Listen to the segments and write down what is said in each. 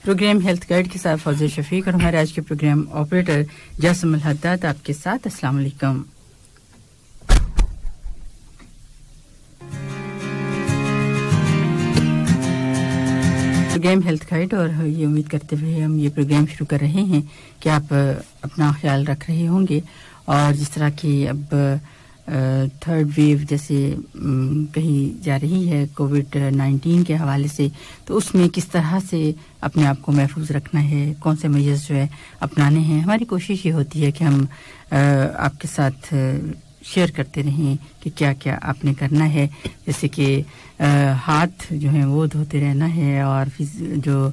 Programme health guide के साथ फौजिया शफीक और हमारे आज के प्रोग्राम ऑपरेटर जासिम अल हद्दाद आपके साथ। अस्सलाम वालेकुम। प्रोग्राम हेल्थ गाइड और ये उम्मीद करते हुए हम ये प्रोग्राम शुरू कर रहे हैं कि आप अपना ख्याल रख रहे होंगे और जिस तरह की अब थर्ड वेव जैसे कहीं जा रही है कोविड-19 के हवाले से, तो उसमें किस तरह से अपने आप को महफूज रखना है, कौन से मेजर्स जो है अपनाने हैं। हमारी कोशिश ये होती है कि हम आपके साथ शेयर करते रहें कि क्या क्या आपने करना है, जैसे कि हाथ जो है वो धोते रहना है और जो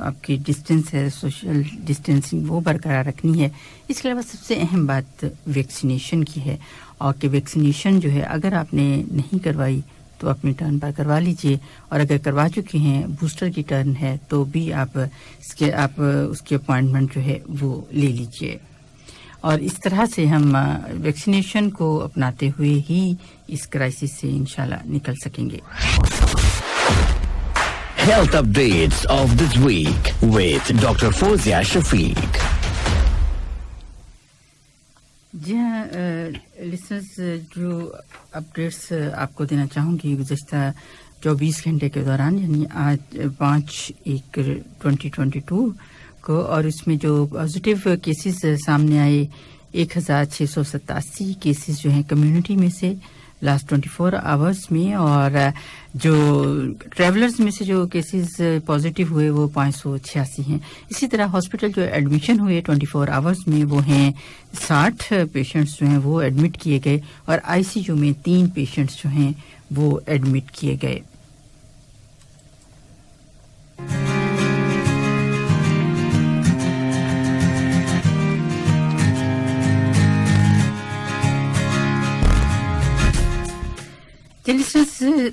आपकी डिस्टेंस है, सोशल डिस्टेंसिंग वो बरकरार रखनी है। इसके अलावा सबसे अहम बात वैक्सीनेशन की है और कि वैक्सीनेशन जो है अगर आपने नहीं करवाई तो अपनी टर्न पर करवा लीजिए और अगर करवा चुके हैं, बूस्टर की टर्न है तो भी आप उसकी अपॉइंटमेंट जो है वो ले लीजिए। और इस तरह से हम वैक्सीनेशन को अपनाते हुए ही इस क्राइसिस से इंशाल्लाह निकल सकेंगे। Health updates of this week with Dr. Fozia Shafiq. जी हाँ लिसनर्स, जो अपडेट्स आपको देना चाहूँगी गुज़श्ता 24 घंटे के दौरान, यानी आज 5/1/2022 को, और इसमें जो पॉजिटिव केसेस सामने आए 1687 केसेस जो हैं कम्युनिटी में से लास्ट 24 आवर्स में, और जो ट्रैवलर्स में से जो केसेस पॉजिटिव हुए वो 586 हैं। इसी तरह हॉस्पिटल जो एडमिशन हुए 24 आवर्स में वो हैं 60 पेशेंट्स जो हैं वो एडमिट किए गए और आईसीयू में 3 पेशेंट्स जो हैं वो एडमिट किए गए।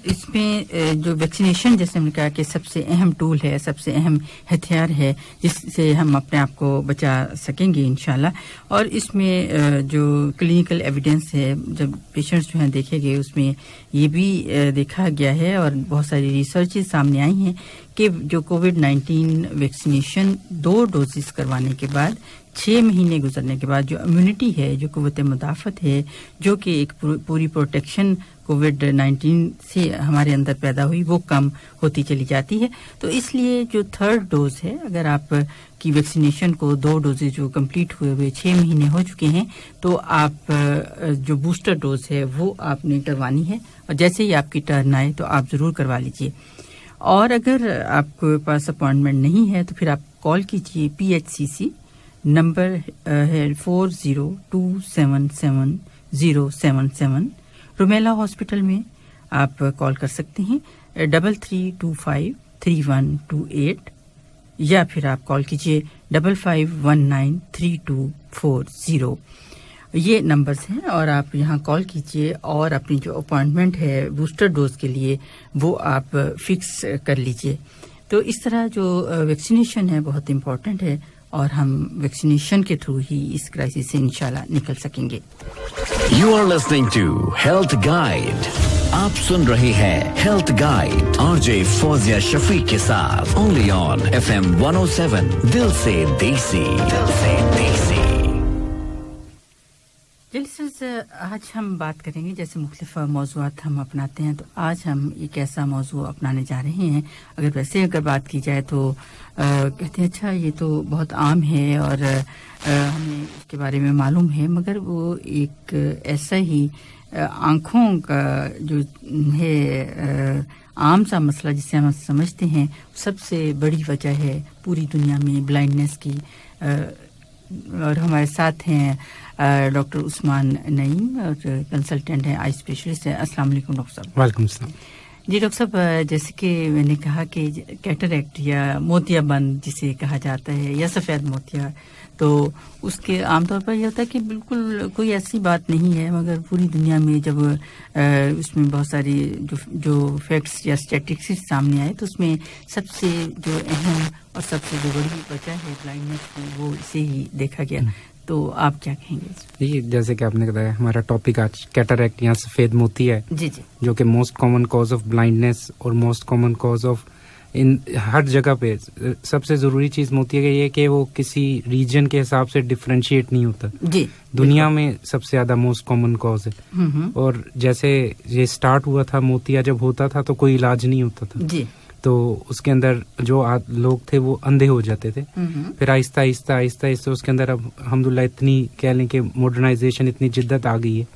इसमें जो वैक्सीनेशन, जैसे हमने कहा कि सबसे अहम टूल है, सबसे अहम हथियार है जिससे हम अपने आप को बचा सकेंगे इंशाल्लाह। और इसमें जो क्लिनिकल एविडेंस है, जब पेशेंट्स जो हैं देखे गए, उसमें ये भी देखा गया है और बहुत सारी रिसर्चेस सामने आई हैं कि जो कोविड-19 वैक्सीनेशन 2 डोजेस करवाने के बाद 6 महीने गुजरने के बाद जो इम्यूनिटी है, जो कुव्वत मुदाफ़त है, जो कि एक पूरी प्रोटेक्शन कोविड-19 से हमारे अंदर पैदा हुई, वो कम होती चली जाती है। तो इसलिए जो थर्ड डोज है, अगर आप की वैक्सीनेशन को 2 डोजेज जो कंप्लीट हुए 6 महीने हो चुके हैं, तो आप जो बूस्टर डोज है वो आपने करवानी है और जैसे ही आपकी टर्न आए तो आप ज़रूर करवा लीजिए। और अगर आपके पास अपॉइंटमेंट नहीं है तो फिर आप कॉल कीजिए। PHCC नंबर है 40277077। रुमेला हॉस्पिटल में आप कॉल कर सकते हैं 33253128 या फिर आप कॉल कीजिए 55193240। ये नंबर्स हैं और आप यहाँ कॉल कीजिए और अपनी जो अपॉइंटमेंट है बूस्टर डोज के लिए वो आप फिक्स कर लीजिए। तो इस तरह जो वैक्सीनेशन है बहुत इम्पोर्टेंट है और हम वैक्सीनेशन के थ्रू ही इस क्राइसिस से इंशाल्लाह निकल सकेंगे। You are listening to Health Guide. आप सुन रहे हैं Health Guide RJ Fauzia Shafiq के साथ only on FM 107 दिल से देसी। आज हम बात करेंगे, जैसे मुख्तलिफ मौज़ूआत हम अपनाते हैं, तो आज हम एक ऐसा मौज़ू अपनाने जा रहे हैं। अगर बात की जाए तो कहते हैं अच्छा ये तो बहुत आम है और हमें इसके बारे में मालूम है, मगर वो एक ऐसा ही आँखों का जो है आम सा मसला जिसे हम समझते हैं, सबसे बड़ी वजह है पूरी दुनिया में ब्लाइंडनेस की। और हमारे साथ हैं डॉक्टर उस्मान नईम और कंसल्टेंट हैं, आई स्पेशलिस्ट हैं। अस्सलाम वालेकुम डॉक्टर साहब। वालेकुम सलाम जी। डॉक्टर साहब, जैसे कि मैंने कहा कि कैटरैक्ट या मोतियाबंद जिसे कहा जाता है या सफ़ेद मोतिया, तो उसके आमतौर पर यह होता है कि बिल्कुल कोई ऐसी बात नहीं है, मगर पूरी दुनिया में जब उसमें बहुत सारी जो फैक्ट्स या स्टैटिस्टिक्स सामने आए, तो उसमें सबसे जो अहम और सबसे जो बड़ी वजह है ब्लाइंडनेस की, वो इसे ही देखा गया। तो आप क्या कहेंगे? जी, जैसे कि आपने बताया, हमारा टॉपिक आज कैटरैक्ट या सफ़ेद मोती है। जी जी। जो कि most common cause of blindness और मोस्ट कॉमन कॉज ऑफ इन हर जगह पे सबसे जरूरी चीज मोतिया का ये है कि वो किसी रीजन के हिसाब से डिफरेंशिएट नहीं होता जी। दुनिया में सबसे ज्यादा मोस्ट कॉमन कॉज है। और जैसे ये स्टार्ट हुआ था मोतिया जब होता था तो कोई इलाज नहीं होता था जी। तो उसके अंदर जो लोग थे वो अंधे हो जाते थे। फिर आहिस्ता आहिस्ता आहिस्ता आहिस्ता उसके अंदर अब अल्हम्दुलिल्लाह इतनी कह लें कि मॉडर्नाइजेशन इतनी जिद्दत आ गई है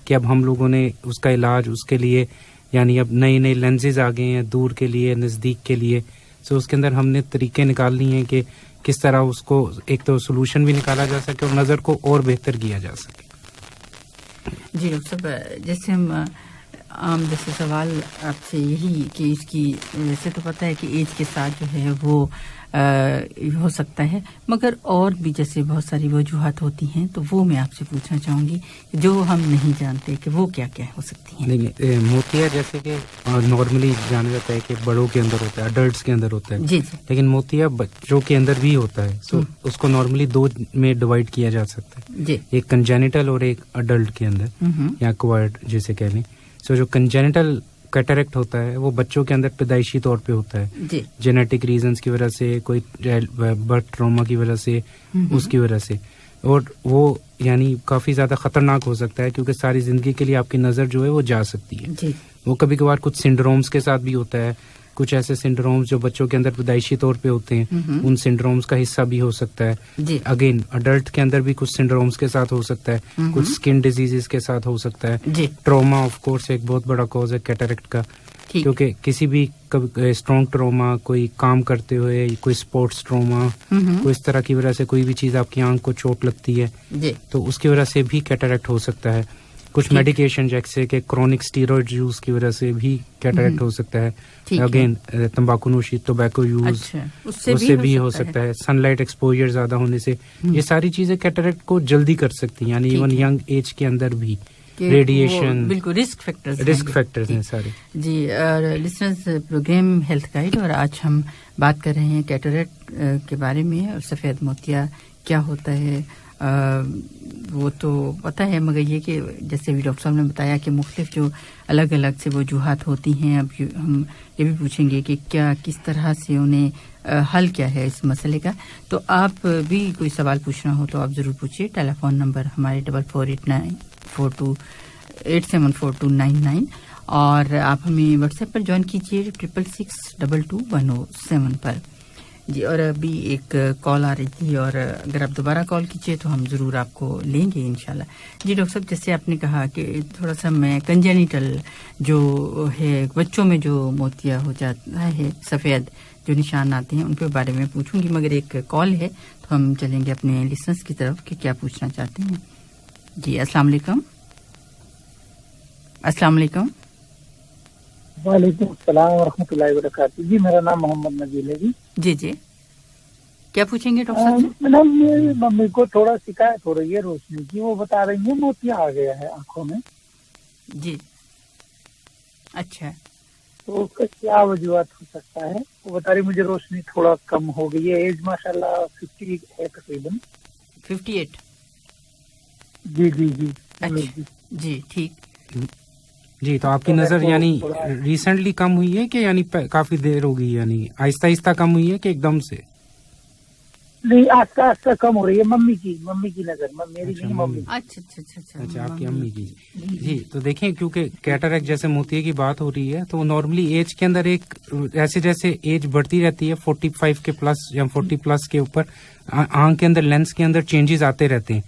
कि अब हम लोगों ने उसका इलाज उसके लिए यानी अब नए नए लेंसेज आ गए हैं दूर के लिए नज़दीक के लिए। सो उसके अंदर हमने तरीके निकाल लिए हैं कि किस तरह उसको एक तो सोल्यूशन भी निकाला जा सके और नज़र को और बेहतर किया जा सके। जी डॉक्टर साहब, जैसे हम आम जैसे सवाल आपसे यही कि इसकी वैसे तो पता है कि एज के साथ जो है वो हो सकता है, मगर और भी जैसे बहुत सारी वजूहात होती हैं, तो वो मैं आपसे पूछना चाहूंगी जो हम नहीं जानते कि वो क्या क्या हो सकती हैं। नहीं, मोतिया जैसे कि नॉर्मली जाना जाता है कि बड़ों के अंदर होता है, अडल्ट्स के अंदर होता है जी जी। लेकिन मोतिया बच्चों के अंदर भी होता है। तो उसको नॉर्मली दो में डिवाइड किया जा सकता है जी। एक कंजेनिटल और एक अडल्ट के अंदर या एक्वायर्ड जिसे कह लें। सो जो कंजेनिटल कैटरेक्ट होता है वो बच्चों के अंदर पैदाइशी तौर पे होता है जी। जेनेटिक रीजंस की वजह से, कोई बर्थ ट्रॉमा की वजह से, उसकी वजह से। और वो यानी काफी ज्यादा खतरनाक हो सकता है क्योंकि सारी जिंदगी के लिए आपकी नजर जो है वो जा सकती है जी। वो कभी कभार कुछ सिंड्रोम्स के साथ भी होता है, कुछ ऐसे सिंड्रोम्स जो बच्चों के अंदर पैदाइशी तौर पे होते हैं उन सिंड्रोम्स का हिस्सा भी हो सकता है। अगेन अडल्ट के अंदर भी कुछ सिंड्रोम्स के साथ हो सकता है, कुछ स्किन डिजीजेस के साथ हो सकता है। ट्रॉमा ऑफ कोर्स एक बहुत बड़ा कॉज है कैटरेक्ट का, क्योंकि किसी भी स्ट्रॉन्ग ट्रॉमा, कोई काम करते हुए कोई स्पोर्ट्स ट्रॉमा, कोई इस तरह की वजह से कोई भी चीज आपकी आंख को चोट लगती है तो उसकी वजह से भी कैटरेक्ट हो सकता है। कुछ मेडिकेशन जैसे कि क्रोनिक स्टीरॉइड यूज की वजह से भी कैटरेक्ट हो सकता है। अगेन तंबाकू नोशी, टोबैको यूज उससे भी हो सकता है। सनलाइट एक्सपोजर ज्यादा होने से ये सारी चीजें कैटरेक्ट को जल्दी कर सकती हैं, यानी इवन यंग एज के अंदर भी। रेडिएशन बिल्कुल रिस्क फैक्टर्स हैं सारे। जी लिसनर्स, प्रोग्राम हेल्थ गाइड और आज हम बात कर रहे हैं कैटरेक्ट के बारे में और सफेद मोतिया क्या होता है। वो तो पता है, मगर ये कि जैसे भी डॉक्टर साहब ने बताया कि मुख्तलिफ जो अलग अलग से वजूहात होती हैं, अब हम ये भी पूछेंगे कि क्या किस तरह से उन्हें हल क्या है इस मसले का। तो आप भी कोई सवाल पूछना हो तो आप जरूर पूछिए। टेलीफोन नंबर हमारे 448942874299 और आप हमें व्हाट्सएप पर ज्वाइन कीजिए 66622107 पर। जी, और अभी एक कॉल आ रही थी और अगर आप दोबारा कॉल कीजिए तो हम जरूर आपको लेंगे इंशाल्लाह। जी डॉक्टर साहब, जैसे आपने कहा कि थोड़ा सा मैं कंजेनिटल जो है बच्चों में जो मोतिया हो जाता है, सफेद जो निशान आते हैं उनके बारे में पूछूंगी, मगर एक कॉल है तो हम चलेंगे अपने लिसनर्स की तरफ कि क्या पूछना चाहते हैं। जी अस्सलाम वालेकुम। अस्सलाम वालेकुम। वालेकुम अस्सलाम व रहमतुल्लाहि व बरकातहू। जी मेरा नाम मोहम्मद नबील है। जी जी क्या पूछेंगे डॉक्टर साहब? मैडम मम्मी को थोड़ा शिकायत हो रही है रोशनी की, वो बता रही है मोतिया आ गया है आंखों में। जी अच्छा, तो उसका क्या वजूहत हो सकता है? वो बता रही मुझे रोशनी थोड़ा कम हो गई है, एज माशाल्लाह 50 है तकरीबन। 58? जी जी जी। अच्छा जी ठीक। जी तो आपकी नजर यानी रिसेंटली कम हुई है कि यानी काफी देर हो गई, यानी आहिस्ता आहिस्ता कम हुई है कि एकदम से? नहीं, आस्ता आस्ता कम हो रही है। मम्मी की नजर, मेरी नहीं, मम्मी। अच्छा आपकी अम्मी की। जी तो देखें, क्योंकि कैटरेक्ट जैसे मोतिया की बात हो रही है तो नॉर्मली एज के अंदर एक ऐसे जैसे एज बढ़ती रहती है 45 के प्लस या 40 प्लस के ऊपर आंख के अंदर लेंस के अंदर चेंजेस आते रहते हैं,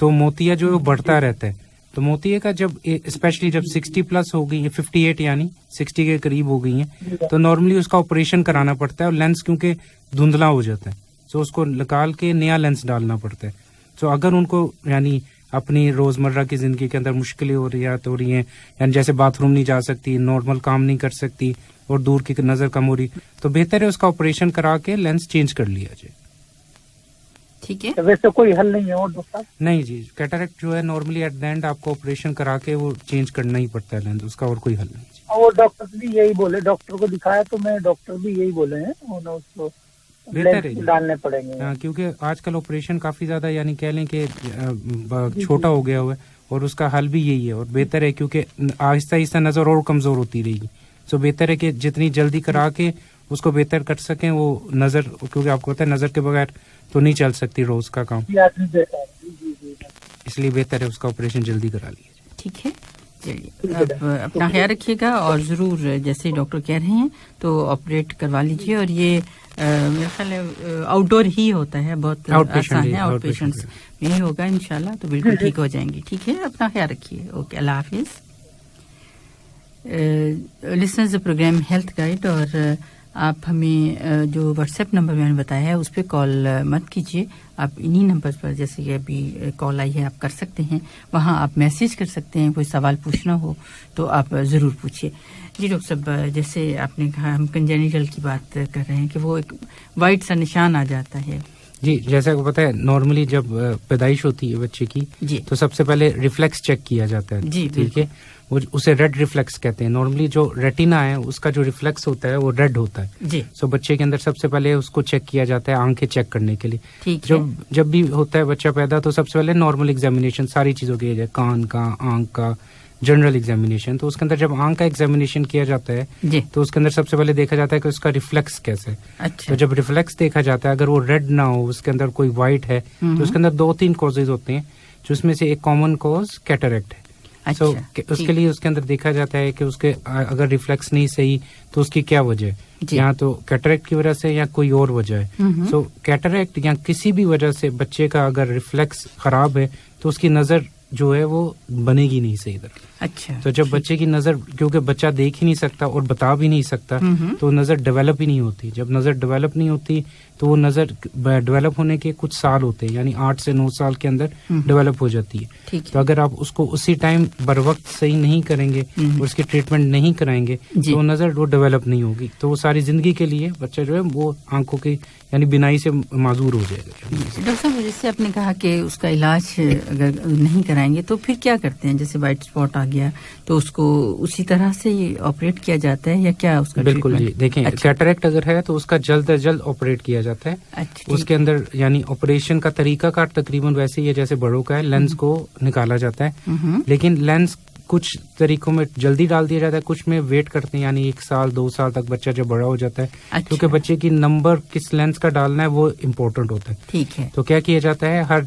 तो मोतिया जो है बढ़ता रहता है। तो मोतिया का जब स्पेशली जब 60 प्लस हो गई है, 58 यानी 60 के करीब हो गई है, तो नॉर्मली उसका ऑपरेशन कराना पड़ता है और लेंस क्योंकि धुंधला हो जाता है तो उसको निकाल के नया लेंस डालना पड़ता है। तो अगर उनको यानी अपनी रोजमर्रा की जिंदगी के अंदर मुश्किलें हो रही हैं, यानी जैसे बाथरूम नहीं जा सकती, नॉर्मल काम नहीं कर सकती और दूर की नजर कम हो रही, तो बेहतर है उसका ऑपरेशन करा के लेंस चेंज कर लिया जाए। ठीक है, वैसे कोई हल नहीं है और डॉक्टर? नहीं जी, कैटरेक्ट जो है नॉर्मली एट द एंड आपको ऑपरेशन करा के वो चेंज करना ही पड़ता है लेंस, उसका और कोई हल नहीं। और डॉक्टर भी यही बोले, डॉक्टर को दिखाया तो मैं डॉक्टर भी यही बोले हैं उसको बेहतर है डालने पड़ेंगे। हाँ, क्योंकि आजकल ऑपरेशन काफी ज्यादा यानी कह लें कि छोटा हो गया हुआ है और उसका हल भी यही है और बेहतर है, क्योंकि आहिस्ता आहिस्ता नजर और कमजोर होती रहेगी। सो बेहतर है कि जितनी जल्दी करा के उसको बेहतर कर सकें, वो नजर, क्योंकि आपको पता है नजर के बगैर तो नहीं चल सकती रोज का काम, इसलिए बेहतर है उसका ऑपरेशन जल्दी करा लीजिए। ठीक है, चलिए आप अपना ख्याल रखिएगा और ज़रूर जैसे डॉक्टर कह रहे हैं तो ऑपरेट करवा लीजिए। और ये मेरा ख्याल है आउटडोर ही होता है, बहुत आसान है, आउट पेशेंट्स में ही होगा इंशाल्लाह, तो बिल्कुल ठीक हो जाएंगे। ठीक है, अपना ख्याल रखिए। ओके, अल्लाह हाफिज। लिसनर्स प्रोग्राम हेल्थ गाइड, और आप हमें जो व्हाट्सएप नंबर मैंने बताया है उस पर कॉल मत कीजिए, आप इन्हीं नंबर पर, जैसे कि अभी कॉल आई है, आप कर सकते हैं, वहाँ आप मैसेज कर सकते हैं, कोई सवाल पूछना हो तो आप ज़रूर पूछिए। जी डॉक्टर साहब, जैसे आपने कहा हम कंजेनिटल की बात कर रहे हैं कि वो एक वाइट सा निशान आ जाता है। जी, जैसा आपको पता है नॉर्मली जब पैदाइश होती है बच्चे की जी, तो सबसे पहले रिफ्लेक्स चेक किया जाता है जी, ठीक है, वो उसे रेड रिफ्लेक्स कहते हैं। नॉर्मली जो रेटिना है उसका जो रिफ्लेक्स होता है वो रेड होता है जी। सो बच्चे के अंदर सबसे पहले उसको चेक किया जाता है आंखें चेक करने के लिए। जब भी होता है बच्चा पैदा तो सबसे पहले नॉर्मल एग्जामिनेशन सारी चीजों की जाए, कान का, आंख का, जनरल एग्जामिनेशन। तो उसके अंदर जब आंख का एग्जामिनेशन किया जाता है जी, तो उसके अंदर सबसे पहले देखा जाता है कि उसका रिफ्लेक्स कैसे है। अच्छा। तो जब रिफ्लेक्स देखा जाता है, अगर वो रेड ना हो, उसके अंदर कोई व्हाइट है, तो उसके अंदर 2-3 कॉजेज होते हैं, जिसमें से एक कॉमन कॉज कैटरेक्ट है। अच्छा, उसके लिए उसके अंदर देखा जाता है कि उसके अगर रिफ्लेक्स नहीं सही तो उसकी क्या वजह है, या तो कैटरेक्ट की वजह से या कोई और वजह है। सो कैटरेक्ट या किसी भी वजह से बच्चे का अगर रिफ्लेक्स खराब है तो उसकी नजर जो है वो बनेगी नहीं सही तरह। अच्छा। तो जब बच्चे की नजर, क्योंकि बच्चा देख ही नहीं सकता और बता भी नहीं सकता, तो नजर डेवलप ही नहीं होती। जब नजर डेवलप नहीं होती तो वो नजर डेवलप होने के कुछ साल होते हैं, यानी 8 से 9 साल के अंदर डेवलप हो जाती है। तो अगर आप उसको उसी टाइम बर वक्त सही नहीं करेंगे और उसकी ट्रीटमेंट नहीं कराएंगे तो नजर वो डेवलप नहीं होगी, तो वो सारी जिंदगी के लिए बच्चा जो है वो आंखों की यानी बिनाई से माजूर हो जाएगा। डॉक्टर साहब, जैसे आपने कहा कि उसका इलाज अगर नहीं कराएंगे तो फिर क्या करते हैं? जैसे व्हाइट स्पॉट आ गया तो उसको उसी तरह से ऑपरेट किया जाता है या क्या उसका? बिल्कुल जी, देखें कैटरेक्ट अगर है तो उसका जल्द से जल्द ऑपरेट किया जाता है। अच्छा, उसके अंदर यानी ऑपरेशन का तरीका का तकरीबन वैसे ही है जैसे बड़ों का है, लेंस को निकाला जाता है, लेकिन लेंस कुछ तरीकों में जल्दी डाल दिया जाता है, कुछ में वेट करते हैं, यानी 1 साल 2 साल तक बच्चा जब बड़ा हो जाता है। अच्छा। क्योंकि बच्चे की नंबर किस लेंस का डालना है वो इम्पोर्टेंट होता है। ठीक है। तो क्या किया जाता है, हर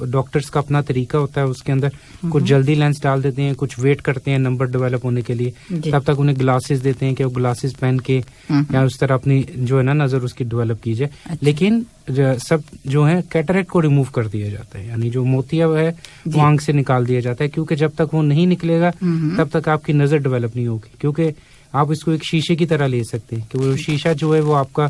डॉक्टर्स का अपना तरीका होता है, उसके अंदर कुछ जल्दी लेंस डाल देते हैं, कुछ वेट करते हैं नंबर डेवलप होने के लिए, तब तक उन्हें ग्लासेस देते हैं कि वो ग्लासेस पहन के या उस तरह अपनी जो है ना नजर उसकी डेवलप की जाए। अच्छा। लेकिन सब जो है कैटरेक्ट को रिमूव कर दिया जाता है, यानी जो मोतिया है वो आंख से निकाल दिया जाता है, क्योंकि जब तक वो नहीं निकलेगा तब तक आपकी नजर डेवलप नहीं होगी। क्योंकि आप इसको एक शीशे की तरह ले सकते हैं कि वो शीशा जो है वो आपका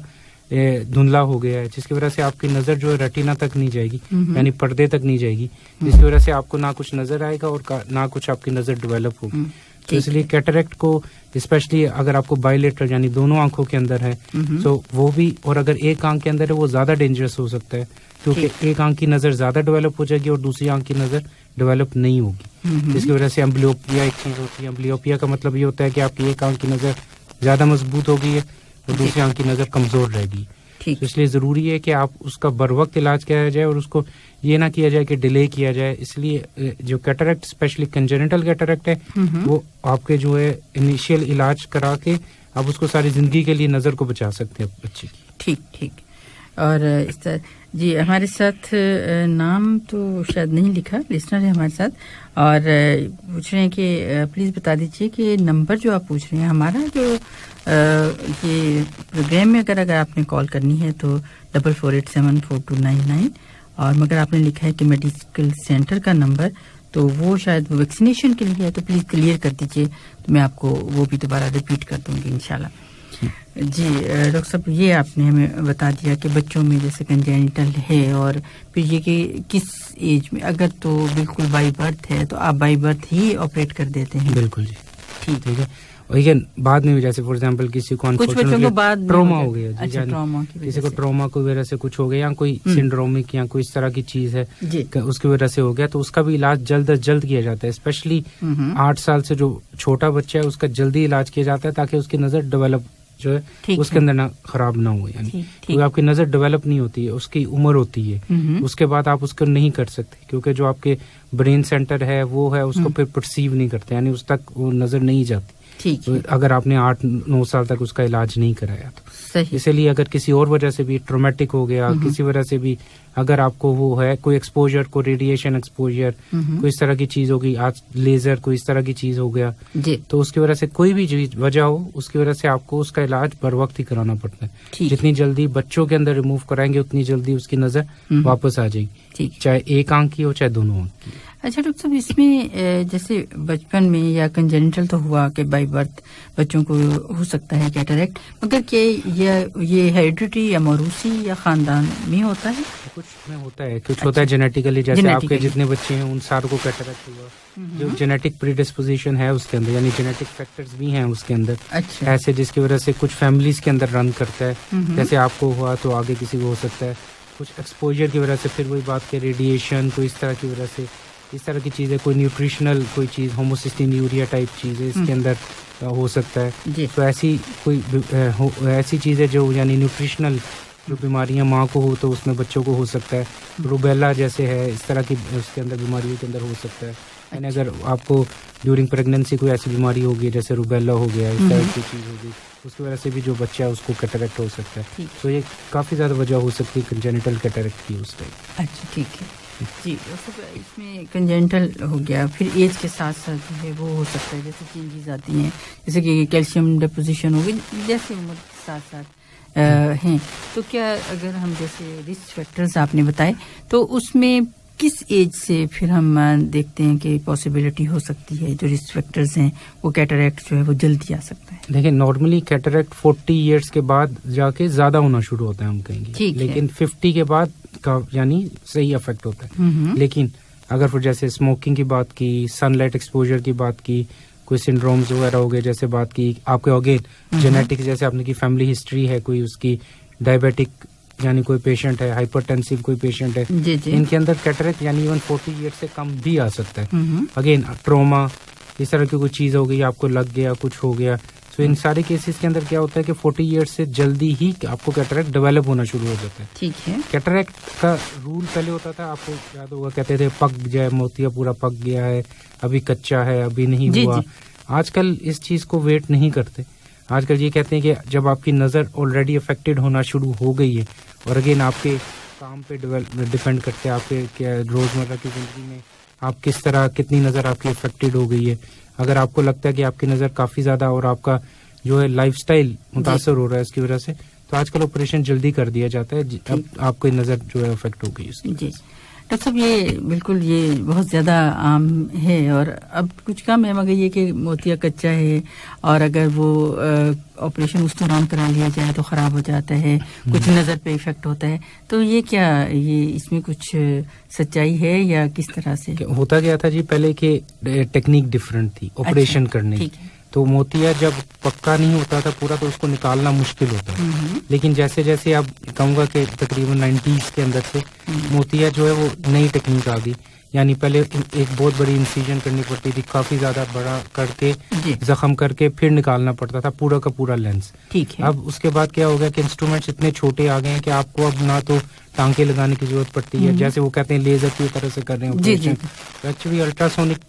धुंधला हो गया है, जिसकी वजह से आपकी नजर जो है रेटिना तक नहीं जाएगी, यानी पर्दे तक नहीं जाएगी, जिसकी वजह से आपको ना कुछ नजर आएगा और ना कुछ आपकी नजर डेवलप होगी। तो इसलिए कैटरेक्ट को स्पेशली अगर आपको बायलेटरल यानी दोनों आंखों के अंदर है तो वो भी, और अगर एक आंख के अंदर है वो ज्यादा डेंजरस हो सकता है, क्योंकि एक आंख की नजर ज्यादा डेवलप हो जाएगी और दूसरी आंख की नजर डेवलप नहीं होगी, जिसकी वजह से एम्ब्लियोपिया एक चीज होती है। एम्ब्लियोपिया का मतलब ये होता है कि आपकी एक आंख की नजर ज्यादा मजबूत हो गई है और दूसरी आंख की नजर कमजोर रहेगी। तो इसलिए जरूरी है कि आप उसका बर वक्त इलाज किया जाए और उसको ये ना किया जाए कि डिले किया जाए। इसलिए जो कैटरेक्ट स्पेशली कंजेनिटल कैटरेक्ट है वो आपके जो है इनिशियल इलाज करा के आप उसको सारी जिंदगी के लिए नजर को बचा सकते हैं बच्चे की। ठीक ठीक। और इस तरह जी हमारे साथ नाम तो शायद नहीं लिखा, लिसनर है हमारे साथ और पूछ रहे हैं कि प्लीज़ बता दीजिए कि नंबर जो आप पूछ रहे हैं हमारा जो ये प्रोग्राम में अगर आपने कॉल करनी है तो 44874299 और मगर आपने लिखा है कि मेडिकल सेंटर का नंबर तो वो शायद वैक्सीनेशन के लिए है, तो प्लीज़ क्लियर कर दीजिए, तो मैं आपको वो भी दोबारा रिपीट कर दूंगी इंशाल्लाह। जी डॉक्टर साहब, ये आपने हमें बता दिया कि बच्चों में जैसे कंजेनिटल है और फिर ये कि किस एज में, अगर तो बिल्कुल बाई बर्थ है तो आप बाई बर्थ ही ऑपरेट कर देते हैं? बिल्कुल जी, ठीक है। और बाद में भी जैसे फॉर एग्जांपल किसी को ट्रॉमा हो गया, अच्छा, किसी को ट्रॉमा की वजह से कुछ हो गया या कोई सिंड्रोमिक या कोई इस तरह की चीज है उसकी वजह से हो गया, तो उसका भी इलाज जल्द अज जल्द किया जाता है। स्पेशली 8 साल से जो छोटा बच्चा है उसका जल्दी इलाज किया जाता है ताकि उसकी नजर डेवलप जो है उसके अंदर ना खराब ना हो, यानी क्योंकि आपकी नजर डेवलप नहीं होती है, उसकी उम्र होती है, उसके बाद आप उसको नहीं कर सकते क्योंकि जो आपके ब्रेन सेंटर है वो है उसको फिर परसीव नहीं करते, यानी उस तक वो नजर नहीं जाती। ठीक है। अगर आपने 8-9 साल तक उसका इलाज नहीं कराया तो सही। इसलिए अगर किसी और वजह से भी ट्रोमेटिक हो गया, किसी वजह से भी अगर आपको वो है कोई एक्सपोजर, कोई रेडिएशन एक्सपोजर, कोई इस तरह की चीज होगी, आज लेजर कोई इस तरह की चीज हो गया जी, तो उसकी वजह से कोई भी वजह हो, उसकी वजह से आपको उसका इलाज बर वक्त ही कराना पड़ता है। जितनी जल्दी बच्चों के अंदर रिमूव कराएंगे उतनी जल्दी उसकी नजर वापस आ जाएगी, चाहे एक आंख की हो चाहे दोनों आंख की। अच्छा डॉक्टर साहब, इसमें जैसे बचपन में या कंजेनिटल तो हुआ कि बाय बर्थ बच्चों को हो सकता है कैटरेक्ट, मगर क्या ये हेरिडिटी या मौरूसी या खानदान में होता है? कुछ में होता है, कुछ होता है जेनेटिकली, जैसे आपके जितने बच्चे हैं उन सारों को कैटरेक्ट हुआ, जो जेनेटिक प्रीडिस्पोजिशन है उसके अंदर, यानी जेनेटिक फैक्टर्स भी हैं उसके अंदर। अच्छा। ऐसे जिसकी वजह से कुछ फैमिलीज के अंदर रन करता है, जैसे आपको हुआ तो आगे किसी को हो सकता है, कुछ एक्सपोजर की वजह से, फिर वही बात के रेडिएशन कोई इस तरह की वजह से, इस तरह की चीजें, कोई न्यूट्रिशनल कोई चीज, होमोसिस्टीन्यूरिया टाइप चीजें इसके अंदर हो सकता है। तो ऐसी कोई ऐसी चीजें जो यानी न्यूट्रिशनल जो बीमारियां माँ को हो तो उसमें बच्चों को हो सकता है। रूबेला जैसे है, इस तरह की उसके अंदर बीमारियों के अंदर हो सकता है। यानी अगर आपको ड्यूरिंग प्रेगनेंसी कोई ऐसी बीमारी होगी जैसे रूबेला हो गया, इस तरह की चीज होगी, उसकी वजह से भी जो बच्चा है उसको कैटरेक्ट हो सकता है। तो ये काफी ज्यादा वजह हो सकती है कंजेनिटल कैटरेक्ट की उस टाइप। अच्छा, ठीक है जी। इसमें कंजेनिटल हो गया, फिर एज के साथ साथ जो है वो हो सकता है, जैसे चेंजेस आती हैं, जैसे कि कैल्शियम डिपोजिशन होगी, जैसे उम्र के साथ साथ हैं। तो क्या अगर हम जैसे रिस्क फैक्टर्स आपने बताए, तो उसमें किस एज से फिर हम देखते हैं कि पॉसिबिलिटी हो सकती है, जो रिस्क फैक्टर्स हैं वो कैटरेक्ट जो है वो जल्दी आ सकता है? देखिए, नॉर्मली कैटरेक्ट 40 इयर्स के बाद जाके ज्यादा होना शुरू होता है हम कहेंगे, लेकिन 50 के बाद का यानी सही इफेक्ट होता है। लेकिन अगर फिर जैसे स्मोकिंग की बात की, सनलाइट एक्सपोजर की बात की, कोई सिंड्रोम्स वगैरह हो गए जैसे बात की, आपके अगेन जेनेटिक जैसे आपने की फैमिली हिस्ट्री है, कोई उसकी डायबिटिक यानी कोई पेशेंट है, हाइपरटेंसिव कोई पेशेंट है, इनके अंदर कैटरेक्ट यानी इवन 40 ईयर से कम भी आ सकता है। अगेन ट्रोमा इस तरह की कोई चीज हो गई, आपको लग गया, कुछ हो गया, तो इन सारे केसेस के अंदर क्या होता है कि 40 ईयर्स से जल्दी ही आपको कैटरेक्ट डेवलप होना शुरू हो जाता है। ठीक है। कैटरेक्ट का रूल पहले होता था, आपको याद होगा, कहते थे पक जाए, मोतिया पूरा पक गया है, अभी कच्चा है, अभी नहीं हुआ। आजकल इस चीज को वेट नहीं करते, आजकल ये कहते हैं कि जब आपकी नजर ऑलरेडी अफेक्टेड होना शुरू हो गई है, और अगेन आपके काम पे डिपेंड करते हैं, आपके क्या रोजमर्रा की जिंदगी में आप किस तरह, कितनी नजर आपकी अफेक्टेड हो गई है। अगर आपको लगता है कि आपकी नजर काफी ज्यादा और आपका जो है लाइफस्टाइल मुतासर हो रहा है इसकी वजह से, तो आजकल ऑपरेशन जल्दी कर दिया जाता है, अब आपकी नजर जो है अफेक्ट हो गई उसकी। जी डॉक्टर साहब, ये बिल्कुल ये बहुत ज्यादा आम है, और अब कुछ कम है, मगर ये कि मोतिया कच्चा है और अगर वो ऑपरेशन उस दौरान करा लिया जाए तो खराब हो जाता है, कुछ नजर पे इफेक्ट होता है, तो ये क्या, ये इसमें कुछ सच्चाई है या किस तरह से होता गया था जी? पहले के टेक्निक डिफरेंट थी ऑपरेशन करने की, तो मोतिया जब पक्का नहीं होता था पूरा तो उसको निकालना मुश्किल होता है। लेकिन जैसे जैसे अब कहूँगा कि तकरीबन 90s के अंदर से मोतिया जो है वो नई टेक्निक आ गई, यानी पहले एक बहुत बड़ी इंसिजन करनी पड़ती थी, काफी ज्यादा बड़ा करके जख्म करके फिर निकालना पड़ता था पूरा का पूरा लेंस। ठीक है। अब उसके बाद क्या हो गया कि इंस्ट्रूमेंट्स इतने छोटे आ गए हैं कि आपको अब ना तो टांके लगाने की जरूरत पड़ती है, जैसे वो कहते हैं लेजर की तरह से कर रहे हैं ऑपरेशन, एक्चुअली अल्ट्रासोनिक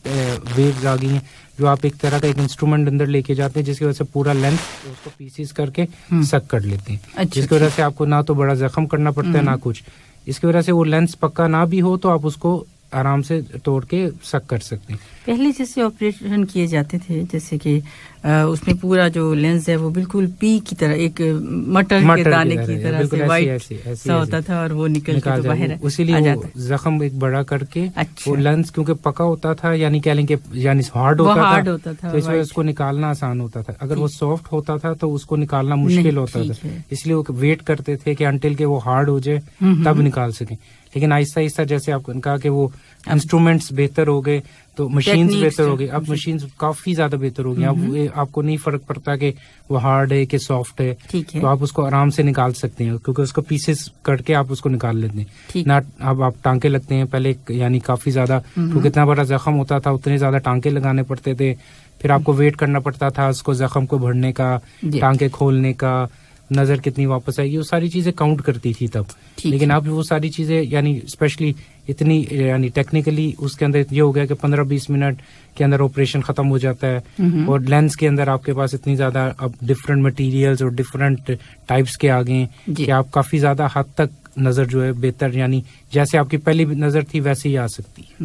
वेव्स आ गई हैं, जो आप एक तरह का एक इंस्ट्रूमेंट अंदर लेके जाते हैं, जिसकी वजह से पूरा लेंस उसको पीसीस करके सक कर लेते हैं, जिसकी वजह से आपको ना तो बड़ा जख्म करना पड़ता है ना कुछ। इसकी वजह से वो लेंस पक्का ना भी हो तो आप उसको आराम से तोड़ के सक कर सकते हैं। पहले जैसे ऑपरेशन किए जाते थे, जैसे कि उसमें पूरा जो लेंस है वो बिल्कुल पी की तरह, एक मटर के दाने की तरह से वाइट सा होता था और वो निकल के तो बाहर इसीलिए वो जख्म एक बड़ा करके वो लेंस क्योंकि पका होता था, यानी कह लें कि यानी हार्ड होता था, तो इस वजह उसको निकालना आसान होता था। अगर वो सॉफ्ट होता था तो उसको निकालना मुश्किल होता था, इसलिए वो वेट करते थे कि अंटिल के वो हार्ड हो जाए तब निकाल सकें। लेकिन आहिस्ता आहिस्ता जैसे आपने कहा कि वो इंस्ट्रूमेंट्स बेहतर हो गए तो मशीन्स बेहतर हो गई, अब मशीन्स काफी ज्यादा बेहतर हो गई, अब आपको नहीं फर्क पड़ता कि वो हार्ड है कि सॉफ्ट है, तो आप उसको आराम से निकाल सकते हैं क्योंकि उसको पीसेस करके आप उसको निकाल लेते हैं ना। अब आप टांके लगते हैं, पहले यानी काफी ज्यादा क्योंकि इतना बड़ा जख्म होता था उतने ज्यादा टांके लगाने पड़ते थे, फिर आपको वेट करना पड़ता था उसको जख्म को भरने का, टांके खोलने का, नजर कितनी वापस आएगी, वो सारी चीजें काउंट करती थी तब। लेकिन अब वो सारी चीजें यानी स्पेशली इतनी यानी टेक्निकली उसके अंदर ये हो गया कि 15-20 मिनट के अंदर ऑपरेशन खत्म हो जाता है, और लेंस के अंदर आपके पास इतनी ज्यादा अब डिफरेंट मटेरियल्स और डिफरेंट टाइप्स के आ गए कि आप काफी ज्यादा हद तक नजर जो है बेहतर यानी जैसे आपकी पहली नजर थी वैसे ही आ सकती है।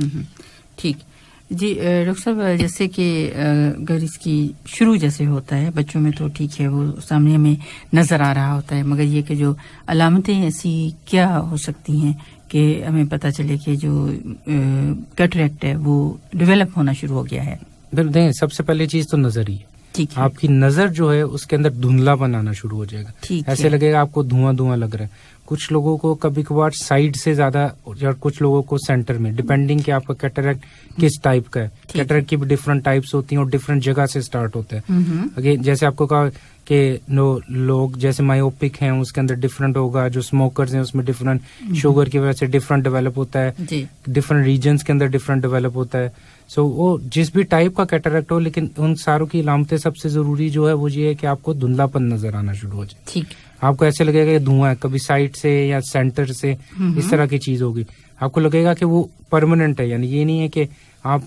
ठीक जी डॉक्टर साहब, जैसे कि अगर इसकी शुरू जैसे होता है बच्चों में तो ठीक है, वो सामने में नजर आ रहा होता है, मगर ये कि जो अलामतें ऐसी क्या हो सकती हैं कि हमें पता चले कि जो कैटरेक्ट है वो डेवलप होना शुरू हो गया है? नहीं, सबसे पहले चीज तो नजर ही है। आपकी नजर जो है उसके अंदर धुंधलापन आना शुरू हो जाएगा, ऐसे लगेगा आपको धुआं धुआं लग रहा है। कुछ लोगों को कभी कभार साइड से ज्यादा और कुछ लोगों को सेंटर में, डिपेंडिंग कि आपका कैटरेक्ट किस टाइप का है। कैटरेक्ट की भी डिफरेंट टाइप्स होती हैं और डिफरेंट जगह से स्टार्ट होता है। अगेन जैसे आपको कहा कि लोग जैसे मायोपिक हैं उसके अंदर डिफरेंट होगा, जो स्मोकर्स हैं उसमें डिफरेंट, शुगर की वजह से डिफरेंट डेवलप होता है, डिफरेंट रीजन्स के अंदर डिफरेंट डेवलप होता है। सो वो जिस भी टाइप का कैटरेक्ट हो, लेकिन उन सारों की अलामतें सबसे जरूरी जो है वो ये है कि आपको धुंधलापन नजर आना शुरू हो जाए। ठीक, आपको ऐसे लगेगा कि धुआं है, कभी साइड से या सेंटर से, इस तरह की चीज होगी। आपको लगेगा कि वो परमानेंट है, यानी ये नहीं है कि आप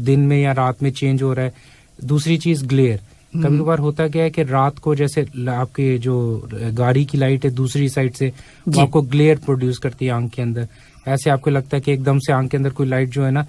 दिन में या रात में चेंज हो रहा है। दूसरी चीज ग्लेयर, कभी कभार होता क्या है कि रात को जैसे आपके जो गाड़ी की लाइट है दूसरी साइड से वो आपको ग्लेयर प्रोड्यूस करती है आंख के अंदर। ऐसे आपको लगता है कि एकदम से आंख के अंदर कोई लाइट जो है ना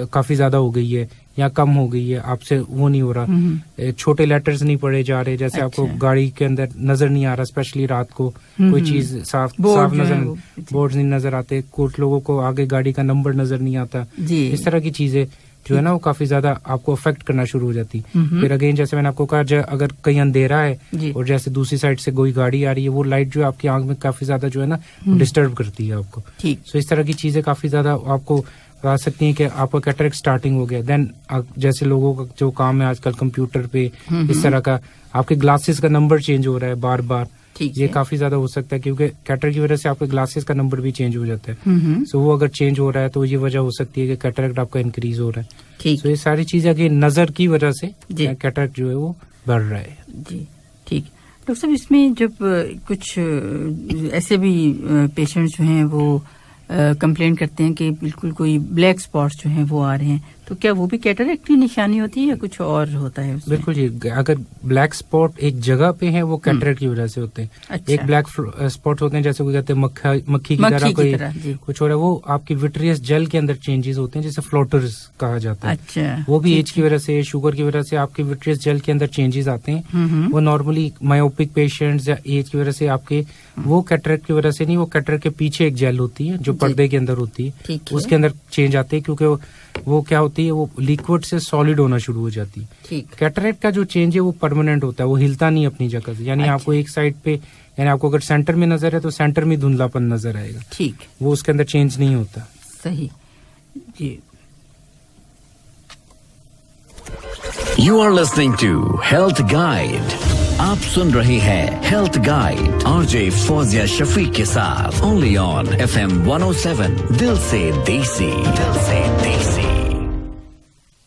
काफी ज्यादा हो गई है या कम हो गई है, आपसे वो नहीं हो रहा। छोटे लेटर्स नहीं पढ़े जा रहे, जैसे आपको गाड़ी के अंदर नजर नहीं आ रहा, स्पेशली रात को कोई चीज साफ नजर, बोर्ड नहीं नजर आते, कुछ लोगों को आगे गाड़ी का नंबर नजर नहीं आता। इस तरह की चीजें जो है ना वो काफी ज्यादा आपको अफेक्ट करना शुरू हो जाती। फिर अगेन जैसे मैंने आपको कहा, अगर कहीं अंधेरा है और जैसे दूसरी साइड से कोई गाड़ी आ रही है, वो लाइट जो है आपकी आंख में काफी ज्यादा जो है ना डिस्टर्ब करती है आपको। सो इस तरह की चीजें काफी ज्यादा आपको आ सकती हैं कि आपका कैटरेक्ट स्टार्टिंग हो गया। देन जैसे लोगों का जो काम है आजकल कंप्यूटर पे, इस तरह का आपके ग्लासेस का नंबर चेंज हो रहा है बार बार, ये काफी ज्यादा हो सकता है क्योंकि कैटरेक्ट की वजह से आपके ग्लासेस का नंबर भी चेंज हो जाता है। सो वो अगर चेंज हो रहा है तो ये वजह हो सकती है कि कैटरेक्ट आपका इंक्रीज हो रहा है। सो ये सारी चीजें अगर नजर की वजह से कैटरेक्ट जो है वो बढ़ रहा है। जी ठीक। डॉक्टर साहब, इसमें जब कुछ ऐसे भी पेशेंट्स जो हैं वो कंप्लेन करते हैं कि बिल्कुल कोई ब्लैक स्पॉट्स जो हैं वो आ रहे हैं, तो क्या वो भी कैटरेक्ट की निशानी होती है या कुछ और होता है उसमें? बिल्कुल जी, अगर ब्लैक स्पॉट एक जगह पे है वो कैटरेक्ट की वजह से होते हैं। अच्छा। एक ब्लैक स्पॉट होते हैं जैसे कोई कहते हैं मक्खी की तरह कोई कुछ हो रहा है, वो आपकी विट्रियस जेल के अंदर चेंजेस होते हैं, जैसे फ्लोटर्स कहा जाता है। अच्छा। वो भी एज की वजह से, शुगर की वजह से आपकी विट्रियस जेल के अंदर चेंजेस आते हैं। वो नॉर्मली मायोपिक पेशेंट्स या एज की वजह से आपके वो कैटरेक्ट की वजह से नहीं, वो कैटरेक्ट के पीछे एक जेल होती है जो पर्दे के अंदर होती है, उसके अंदर चेंज आते हैं, क्योंकि वो क्या होती है, वो लिक्विड से सॉलिड होना शुरू हो जाती है। कैटरेक्ट का जो चेंज है वो परमानेंट होता है, वो हिलता नहीं अपनी जगह से। यानी आपको एक साइड पे, यानी आपको अगर सेंटर में नजर है तो सेंटर में धुंधलापन नजर आएगा। ठीक, वो उसके अंदर चेंज नहीं होता। सही जी। You are listening to Health Guide. आप सुन रहे हैं health guide RJ Fauzia Shafiq के साथ, ओनली ऑन FM 107 दिल से देसी, दिल से देसी।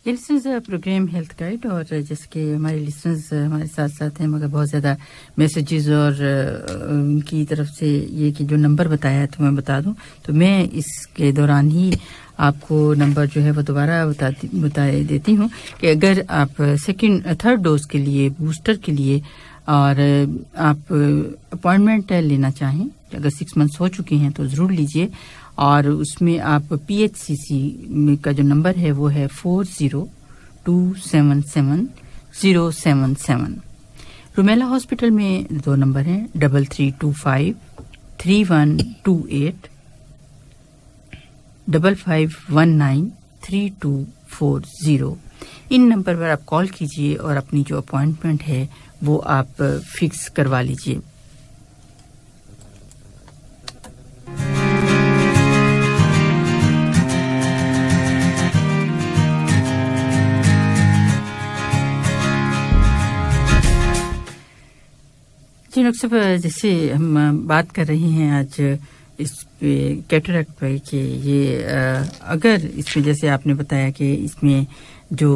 लिसनर्स प्रोग्राम हेल्थ गाइड, और जिसके हमारे लिसनर्स हमारे साथ साथ हैं, मगर बहुत ज़्यादा मैसेजेस और उनकी तरफ से ये कि जो नंबर बताया है तो मैं बता दूं, तो मैं इसके दौरान ही आपको नंबर जो है वो दोबारा बता देती हूँ कि अगर आप थर्ड डोज के लिए, बूस्टर के लिए, और आप अपॉइंटमेंट लेना चाहें, अगर 6 मंथ्स हो चुके हैं तो ज़रूर लीजिए। और उसमें आप PHCC का जो नंबर है वो है 40277077। रुमेला हॉस्पिटल में 2 नंबर हैं, 3325 3128 5519 3240। इन नंबर पर आप कॉल कीजिए और अपनी जो अपॉइंटमेंट है वो आप फिक्स करवा लीजिए। जी डॉक्टर साहब, जैसे हम बात कर रहे हैं आज इस पे कैटरैक्ट पे कि ये अगर इसमें जैसे आपने बताया कि इसमें जो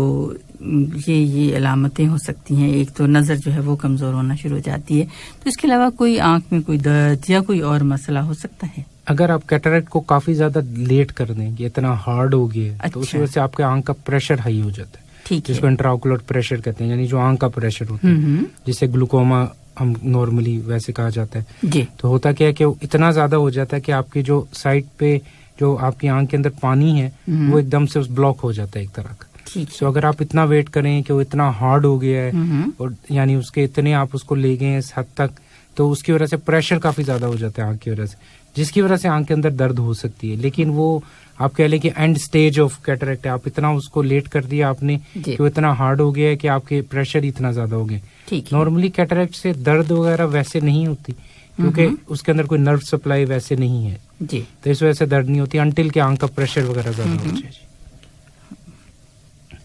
ये अलामतें हो सकती हैं, एक तो नज़र जो है वो कमज़ोर होना शुरू हो जाती है, तो इसके अलावा कोई आंख में कोई दर्द या कोई और मसला हो सकता है? अगर आप कैटरैक्ट को काफी ज्यादा लेट कर दें कि इतना हार्ड हो गया है, तो उस वजह से आपके आंख का प्रेशर हाई हो जाता है, जिसको इंट्राओकुलर प्रेशर कहते हैं, यानी जो आंख का प्रेशर होता है, जिसे ग्लूकोमा हम नॉर्मली वैसे कहा जाता है। तो होता क्या है कि इतना ज्यादा हो जाता है कि आपकी जो साइड पे जो आपकी आंख के अंदर पानी है वो एकदम से उस ब्लॉक हो जाता है एक तरह का। तो अगर आप इतना वेट करें कि वो इतना हार्ड हो गया है और यानी उसके इतने आप उसको ले गए इस हद तक, तो उसकी वजह से प्रेशर काफी ज्यादा हो जाता है आंख की वजह से, जिसकी वजह से आंख के अंदर दर्द हो सकती है। लेकिन वो आप कह लें कि एंड स्टेज ऑफ कैटरैक्ट है, आप इतना उसको लेट कर दिया आपने कि वो इतना हार्ड हो गया है कि आपके प्रेशर इतना ज्यादा हो गया। नॉर्मली कैटरैक्ट से दर्द वगैरह वैसे नहीं होती, क्योंकि उसके अंदर कोई नर्व सप्लाई वैसे नहीं है, तो इस वजह से दर्द नहीं होती अंटिल के आंख का प्रेशर वगैरह ज्यादा हो जाए।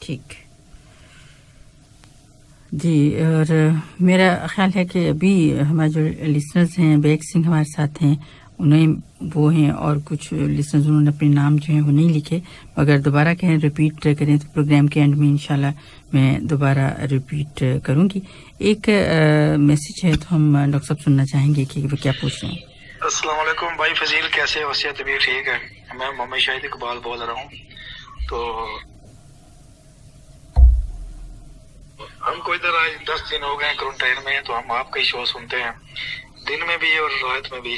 ठीक जी। और मेरा ख्याल है कि अभी हमारे जो लिसनर्स हैं, बेग सिंह हमारे साथ हैं, उन्हें वो हैं, और कुछ लिसनर्स उन्होंने अपने नाम जो हैं वो नहीं लिखे, अगर दोबारा कहें रिपीट करें तो प्रोग्राम के एंड में इंशाल्लाह मैं दोबारा रिपीट करूंगी। एक मैसेज है तो हम डॉक्टर साहब सुनना चाहेंगे कि वो क्या पूछ रहे हैं। अस्सलाम वालेकुम भाई फजील, कैसे हो? सेहत तबीयत ठीक है? मैं मोहम्मद शाहिद इकबाल बोल रहा हूँ। तो हमको इधर आज 10 दिन हो गए क्वारंटाइन में, तो हम आपका ही शो सुनते हैं दिन में भी और रात में भी।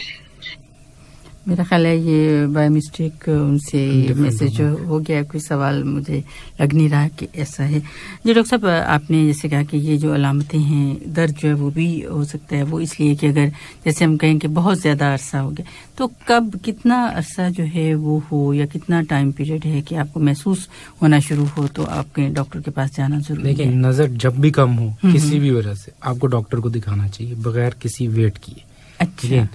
मेरा ख्याल है ये बाय मिस्टेक उनसे मैसेज हो गया, कोई सवाल मुझे लग नहीं रहा कि ऐसा है। जी डॉक्टर साहब, आपने जैसे कहा कि ये जो अलामतें हैं, दर्द जो है वो भी हो सकता है, वो इसलिए कि अगर जैसे हम कहें कि बहुत ज्यादा अरसा हो गया, तो कब कितना अरसा जो है वो हो, या कितना टाइम पीरियड है कि आपको महसूस होना शुरू हो तो आपके डॉक्टर के पास जाना जरूरी है? देखिए, नजर जब भी कम हो किसी भी वजह से आपको डॉक्टर को दिखाना चाहिए बगैर किसी वेट किए। अच्छा।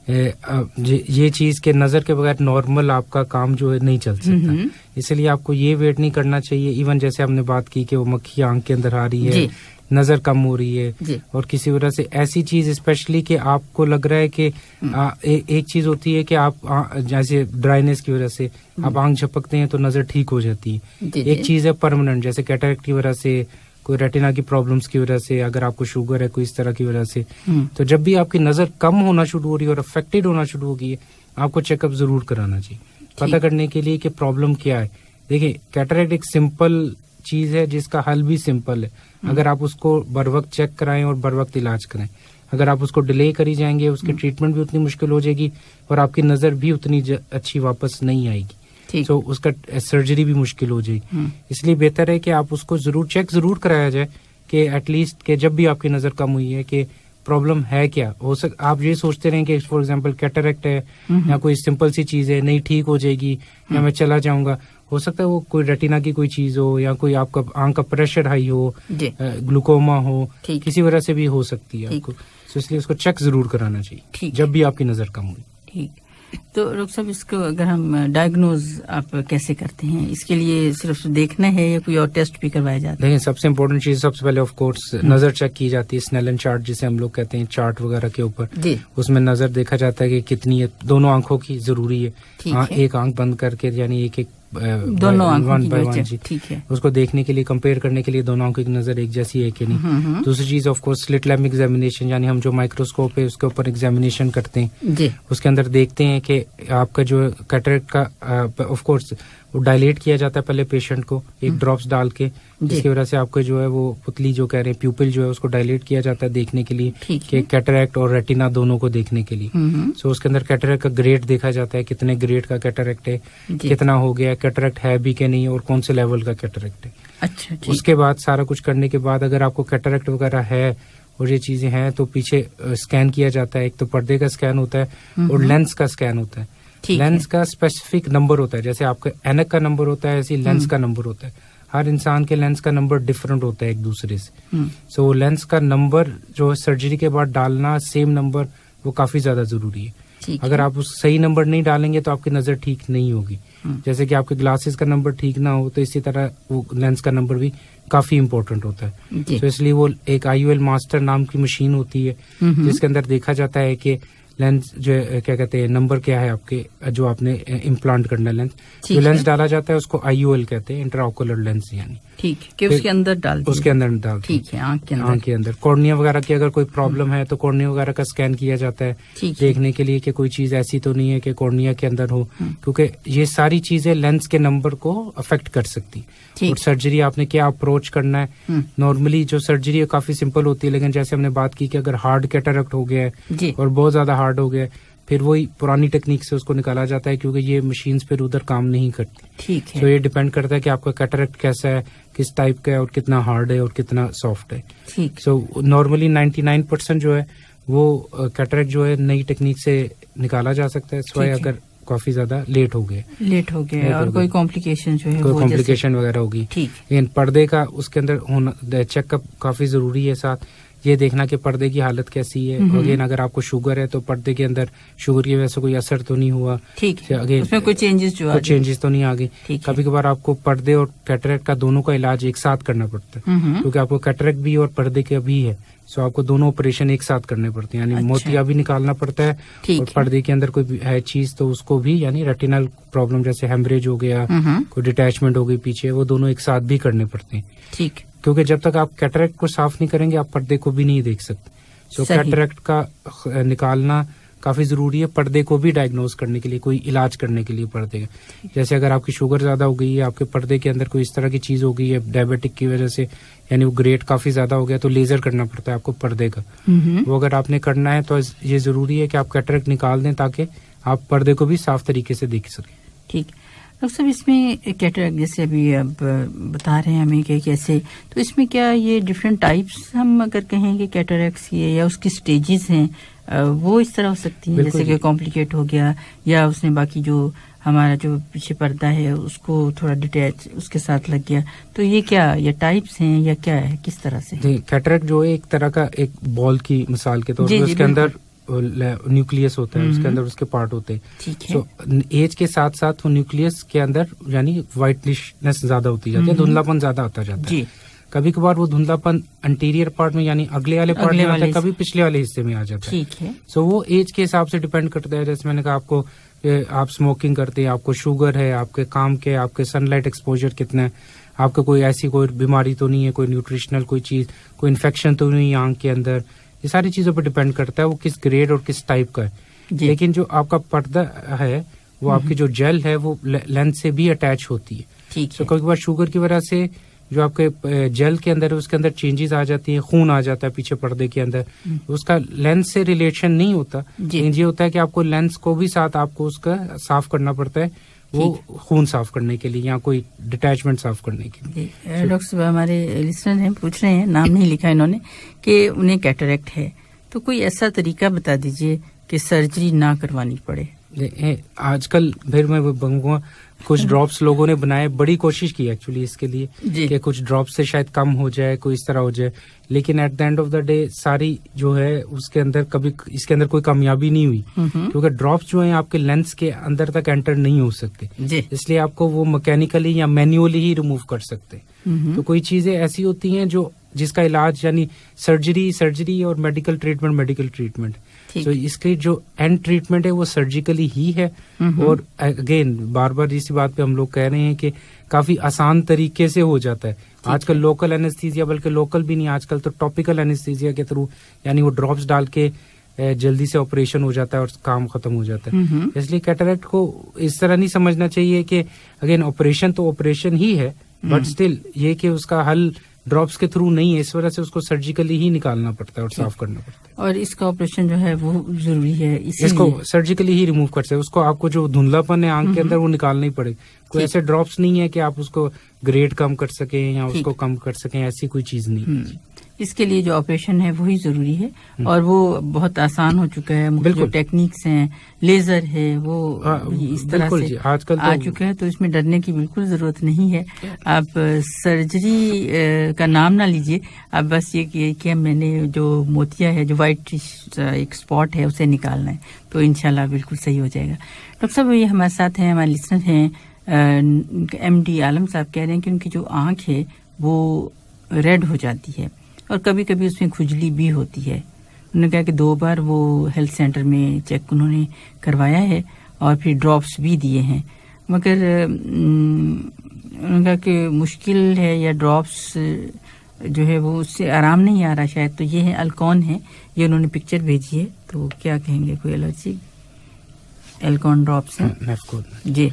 ये चीज के नजर के बगैर नॉर्मल आपका काम जो है नहीं चल सकता, इसलिए आपको ये वेट नहीं करना चाहिए। इवन जैसे हमने बात की कि वो मक्खी आंख के अंदर आ रही है, नजर कम हो रही है, और किसी वजह से ऐसी चीज स्पेशली कि आपको लग रहा है कि एक चीज होती है कि आप जैसे ड्राइनेस की वजह से आप आंख झपकते हैं तो नजर ठीक हो जाती है। एक चीज है परमानेंट, जैसे कैटरैक्ट की वजह से, कोई रेटिना की प्रॉब्लम्स की वजह से, अगर आपको शुगर है कोई इस तरह की वजह से, तो जब भी आपकी नजर कम होना शुरू हो रही है और अफेक्टेड होना शुरू हो गई है, आपको चेकअप जरूर कराना चाहिए पता करने के लिए कि प्रॉब्लम क्या है। देखिए, कैटरैक्ट एक सिंपल चीज है जिसका हल भी सिंपल है, अगर आप उसको बर वक्त चेक कराएं और बर वक्त इलाज कराएं। अगर आप उसको डिले करी जाएंगे, उसकी ट्रीटमेंट भी उतनी मुश्किल हो जाएगी और आपकी नजर भी उतनी अच्छी वापस नहीं आएगी, तो उसका सर्जरी भी मुश्किल हो जाएगी। इसलिए बेहतर है कि आप उसको जरूर चेक जरूर कराया जाए कि एटलीस्ट के जब भी आपकी नजर कम हुई है कि प्रॉब्लम है क्या। आप ये सोचते रहें कि फॉर एग्जांपल कैटरैक्ट है या कोई सिंपल सी चीज है, नहीं ठीक हो जाएगी या मैं चला जाऊंगा, हो सकता है वो कोई रेटिना की कोई चीज हो या कोई आपका आंख का प्रेशर हाई हो, ग्लूकोमा हो, किसी वजह से भी हो सकती है आपको, तो इसलिए उसको चेक जरूर कराना चाहिए जब भी आपकी नजर कम हुई। ठीक। तो डॉक्टर साहब, इसको अगर हम डायग्नोज आप कैसे करते हैं? इसके लिए सिर्फ देखना है या कोई और टेस्ट भी करवाया जाता है? देखिए, सबसे इम्पोर्टेंट चीज सबसे पहले ऑफ कोर्स नजर चेक की जाती है, स्नेलन चार्ट जिसे हम लोग कहते हैं, चार्ट वगैरह के ऊपर उसमें नजर देखा जाता है कि कितनी है। दोनों आंखों की जरूरी है, एक आंख बंद करके, यानी एक दोनों वन बाय वन जी, ठीक है, उसको देखने के लिए, कंपेयर करने के लिए दोनों आंखों की नजर एक जैसी है कि नहीं। दूसरी चीज of course slit lamp examination, यानी हम जो माइक्रोस्कोप है उसके ऊपर एग्जामिनेशन करते हैं, उसके अंदर देखते हैं कि आपका जो कैटरैक्ट का ऑफ कोर्स वो डायलेट किया जाता है पहले पेशेंट को एक ड्रॉप्स डाल के, जिसकी वजह से आपको जो है वो पुतली जो कह रहे हैं प्यूपिल जो है उसको डायलेट किया जाता है देखने के लिए कि कैटरैक्ट और रेटिना दोनों को देखने के लिए। सो उसके अंदर कैटरैक्ट का ग्रेड देखा जाता है, कितने ग्रेड का कैटरैक्ट है, कितना हो गया, कैटरैक्ट है भी कि नहीं और कौन से लेवल का कैटरैक्ट है। अच्छा, उसके बाद सारा कुछ करने के बाद अगर आपको कैटरैक्ट वगैरह है और ये चीजें हैं तो पीछे स्कैन किया जाता है। एक तो पर्दे का स्कैन होता है और लेंस का स्कैन होता है। लेंस का स्पेसिफिक नंबर होता है, जैसे आपका ऐनक का नंबर होता है ऐसे लेंस का नंबर होता है। हर इंसान के लेंस का नंबर डिफरेंट होता है एक दूसरे से। सो लेंस का नंबर जो है सर्जरी के बाद डालना सेम नंबर, वो काफी ज्यादा जरूरी है। अगर आप उस सही नंबर नहीं डालेंगे तो आपकी नजर ठीक नहीं होगी। जैसे कि आपके ग्लासेस का नंबर ठीक ना हो तो इसी तरह वो लेंस का नंबर भी काफी इम्पोर्टेंट होता है। तो इसलिए वो एक IOL मास्टर नाम की मशीन होती है जिसके अंदर देखा जाता है कि लेंस जो क्या कहते हैं नंबर क्या है आपके जो आपने इम्प्लांट करना है लेंस, जो लेंस डाला जाता है उसको IOL कहते हैं, इंट्राओकुलर लेंस यानी। ठीक है कि उसके अंदर डाल, उसके अंदर डाल, ठीक है, आंख के अंदर कॉर्निया वगैरह की अगर कोई प्रॉब्लम है तो कॉर्निया वगैरह का स्कैन किया जाता है देखने के लिए कि कोई चीज ऐसी तो नहीं है कि कॉर्निया के अंदर हो, क्योंकि ये सारी चीजें लेंस के नंबर को अफेक्ट कर सकती। और सर्जरी आपने क्या अप्रोच करना है, नॉर्मली जो सर्जरी है काफी सिंपल होती है, लेकिन जैसे हमने बात की कि अगर हार्ड कैटरेक्ट हो गया है और बहुत ज्यादा हार्ड हो गया है फिर वही पुरानी टेक्निक से उसको निकाला जाता है, क्योंकि ये मशीन्स फिर उधर काम नहीं करती। ठीक है, तो ये डिपेंड करता है कि आपका कैटरेक्ट कैसा है, किस टाइप का है और कितना हार्ड है और कितना सॉफ्ट है। ठीक। सो नॉर्मली 99% जो है वो कैटरेक्ट जो है नई टेक्निक से निकाला जा सकता है, सिवाय अगर काफी ज्यादा लेट हो गए और कोई कॉम्प्लिकेशन जो है कोई कॉम्प्लिकेशन वगैरह होगी। लेकिन पर्दे का उसके अंदर होना चेकअप काफी जरूरी है, साथ ये देखना कि पर्दे की हालत कैसी है। अगेन अगर आपको शुगर है तो पर्दे के अंदर शुगर की वजह से कोई असर तो नहीं हुआ, ठीक है, अगेन उसमें कोई चेंजेस तो नहीं आ गई। कभी कभार आपको पर्दे और कैटरेक्ट का दोनों का इलाज एक साथ करना पड़ता है, क्योंकि आपको कैटरेक्ट भी और पर्दे का भी है, सो आपको दोनों ऑपरेशन एक साथ करने पड़ते हैं, यानी मोतिया भी निकालना पड़ता है और पर्दे के अंदर कोई है चीज तो उसको भी, यानी रेटिनल प्रॉब्लम जैसे हेमरेज हो गया, कोई डिटैचमेंट हो गई पीछे, वो दोनों एक साथ भी करने पड़ते हैं। ठीक, क्योंकि जब तक आप कैटरेक्ट को साफ नहीं करेंगे आप पर्दे को भी नहीं देख सकते। सो कैटरेक्ट का निकालना काफी जरूरी है पर्दे को भी डायग्नोज करने के लिए, कोई इलाज करने के लिए पर्दे का। जैसे अगर आपकी शुगर ज्यादा हो गई है, आपके पर्दे के अंदर कोई इस तरह की चीज हो गई है डायबिटिक की वजह से, यानी वो ग्रेड काफी ज्यादा हो गया, तो लेजर करना पड़ता है आपको पर्दे का। वो अगर आपने करना है तो ये जरूरी है कि आप कैटरेक्ट निकाल दें ताकि आप पर्दे को भी साफ तरीके से देख सकें। ठीक, डॉक्टर साहब इसमें कैटरेक्ट जैसे अभी अब बता रहे हैं हमें कि कैसे, तो इसमें क्या ये डिफरेंट टाइप्स हम अगर कहें कि कैटरेक्ट्स ये या उसकी स्टेजेस हैं वो इस तरह हो सकती है, जैसे कि कॉम्प्लिकेट हो गया या उसने बाकी जो हमारा जो पीछे पर्दा है उसको थोड़ा डिटैच उसके साथ लग गया, तो ये क्या ये टाइप्स हैं या क्या है, किस तरह से? कैटरेक्ट जो है एक तरह का एक बॉल की मिसाल के तौर पर उसके अंदर न्यूक्लियस होता है, उसके अंदर उसके पार्ट होते हैं। तो एज के साथ साथ वो न्यूक्लियस के अंदर यानी व्हाइटनेस ज्यादा होती जाती है, धुंधलापन ज्यादा आता जाता है। कभी कभार वो धुंधलापन अंटीरियर पार्ट में यानी अगले वाले पार्ट में आता है, कभी पिछले वाले हिस्से में आ जाता है। ठीक है, सो वो एज के हिसाब से डिपेंड करता है। जैसे मैंने कहा आपको आप स्मोकिंग करते हैं, आपको शुगर है, आपके काम के, आपके सनलाइट एक्सपोजर कितना है, आपका कोई ऐसी कोई बीमारी तो नहीं है, कोई न्यूट्रिशनल कोई चीज, कोई इन्फेक्शन तो नहीं है आंख के अंदर, ये सारी चीजों पर डिपेंड करता है वो किस ग्रेड और किस टाइप का है। लेकिन जो आपका पर्दा है वो आपकी जो जेल है वो लेंस से भी अटैच होती है। ठीक है, कभी बार शुगर की वजह से जो आपके जेल के अंदर है उसके अंदर चेंजेस आ जाती है, खून आ जाता है पीछे पर्दे के अंदर, उसका लेंस से रिलेशन नहीं होता, लेकिन ये होता है कि आपको लेंस को भी साथ आपको उसका साफ करना पड़ता है, वो खून साफ करने के लिए या कोई डिटैचमेंट साफ करने के लिए। डॉक्टर साहब हमारे लिसनर हैं, पूछ रहे हैं, नाम नहीं लिखा इन्होंने, कि उन्हें कैटरेक्ट है, तो कोई ऐसा तरीका बता दीजिए कि सर्जरी ना करवानी पड़े। आजकल फिर मैं कहूँगा कुछ ड्रॉप्स लोगों ने बनाए, बड़ी कोशिश की एक्चुअली इसके लिए कि कुछ ड्रॉप्स से शायद कम हो जाए, कोई इस तरह हो जाए, लेकिन at the end of the day सारी जो है उसके अंदर कभी इसके अंदर कोई कामयाबी नहीं हुई, क्योंकि ड्रॉप्स जो है आपके लेंस के अंदर तक एंटर नहीं हो सकते, इसलिए आपको वो मैकेनिकली या मैन्युअली ही रिमूव कर सकते। तो कोई चीजें ऐसी होती हैं जो जिसका इलाज यानी सर्जरी और मेडिकल ट्रीटमेंट, तो इसकी जो एंड ट्रीटमेंट है वो सर्जिकली ही है। और अगेन बार बार इसी बात पे हम लोग कह रहे हैं कि काफी आसान तरीके से हो जाता है। आजकल लोकल एनेस्थीसिया, बल्कि लोकल भी नहीं, आजकल तो टॉपिकल एनेस्थीसिया के थ्रू यानी वो ड्रॉप्स डाल के जल्दी से ऑपरेशन हो जाता है और काम खत्म हो जाता है। इसलिए कैटरेक्ट को इस तरह नहीं समझना चाहिए कि अगेन ऑपरेशन तो ऑपरेशन ही है, बट स्टिल ये कि उसका हल ड्रॉप्स के थ्रू नहीं है, इस वजह से उसको सर्जिकली ही निकालना पड़ता है और साफ करना पड़ता है। और इसका ऑपरेशन जो है वो जरूरी है, इसको सर्जिकली ही रिमूव कर सकते हैं। उसको आपको जो धुंधलापन है आंख के अंदर वो निकालना ही पड़ेगा। कोई ऐसे ड्रॉप्स नहीं है कि आप उसको ग्रेड कम कर सकें या उसको कम कर सकें, ऐसी कोई चीज नहीं। इसके लिए जो ऑपरेशन है वही जरूरी है और वो बहुत आसान हो चुका है। जो टेक्निक्स हैं, लेजर है, वो इस तरह से आजकल आ चुका है, तो इसमें डरने की बिल्कुल जरूरत नहीं है। आप सर्जरी का नाम ना लीजिए, आप बस ये कि मैंने जो मोतिया है, जो व्हाइट एक स्पॉट है, उसे निकालना है, तो इंशाल्लाह बिल्कुल सही हो जाएगा। डॉक्टर साहब ये हमारे साथ हैं, हमारे लिसनर हैं, MD आलम साहब कह रहे हैं कि उनकी जो आंख है वो रेड हो जाती है और कभी कभी उसमें खुजली भी होती है, उन्होंने कहा कि 2 बार वो हेल्थ सेंटर में चेक उन्होंने करवाया है और फिर ड्रॉप्स भी दिए हैं, मगर उन्होंने कहा कि मुश्किल है या ड्रॉप्स जो है वो उससे आराम नहीं आ रहा शायद। तो ये है अल्कॉन है, ये उन्होंने पिक्चर भेजी है, तो क्या कहेंगे, कोई एलर्जी? एल्कॉन ड्रॉप्स है जी।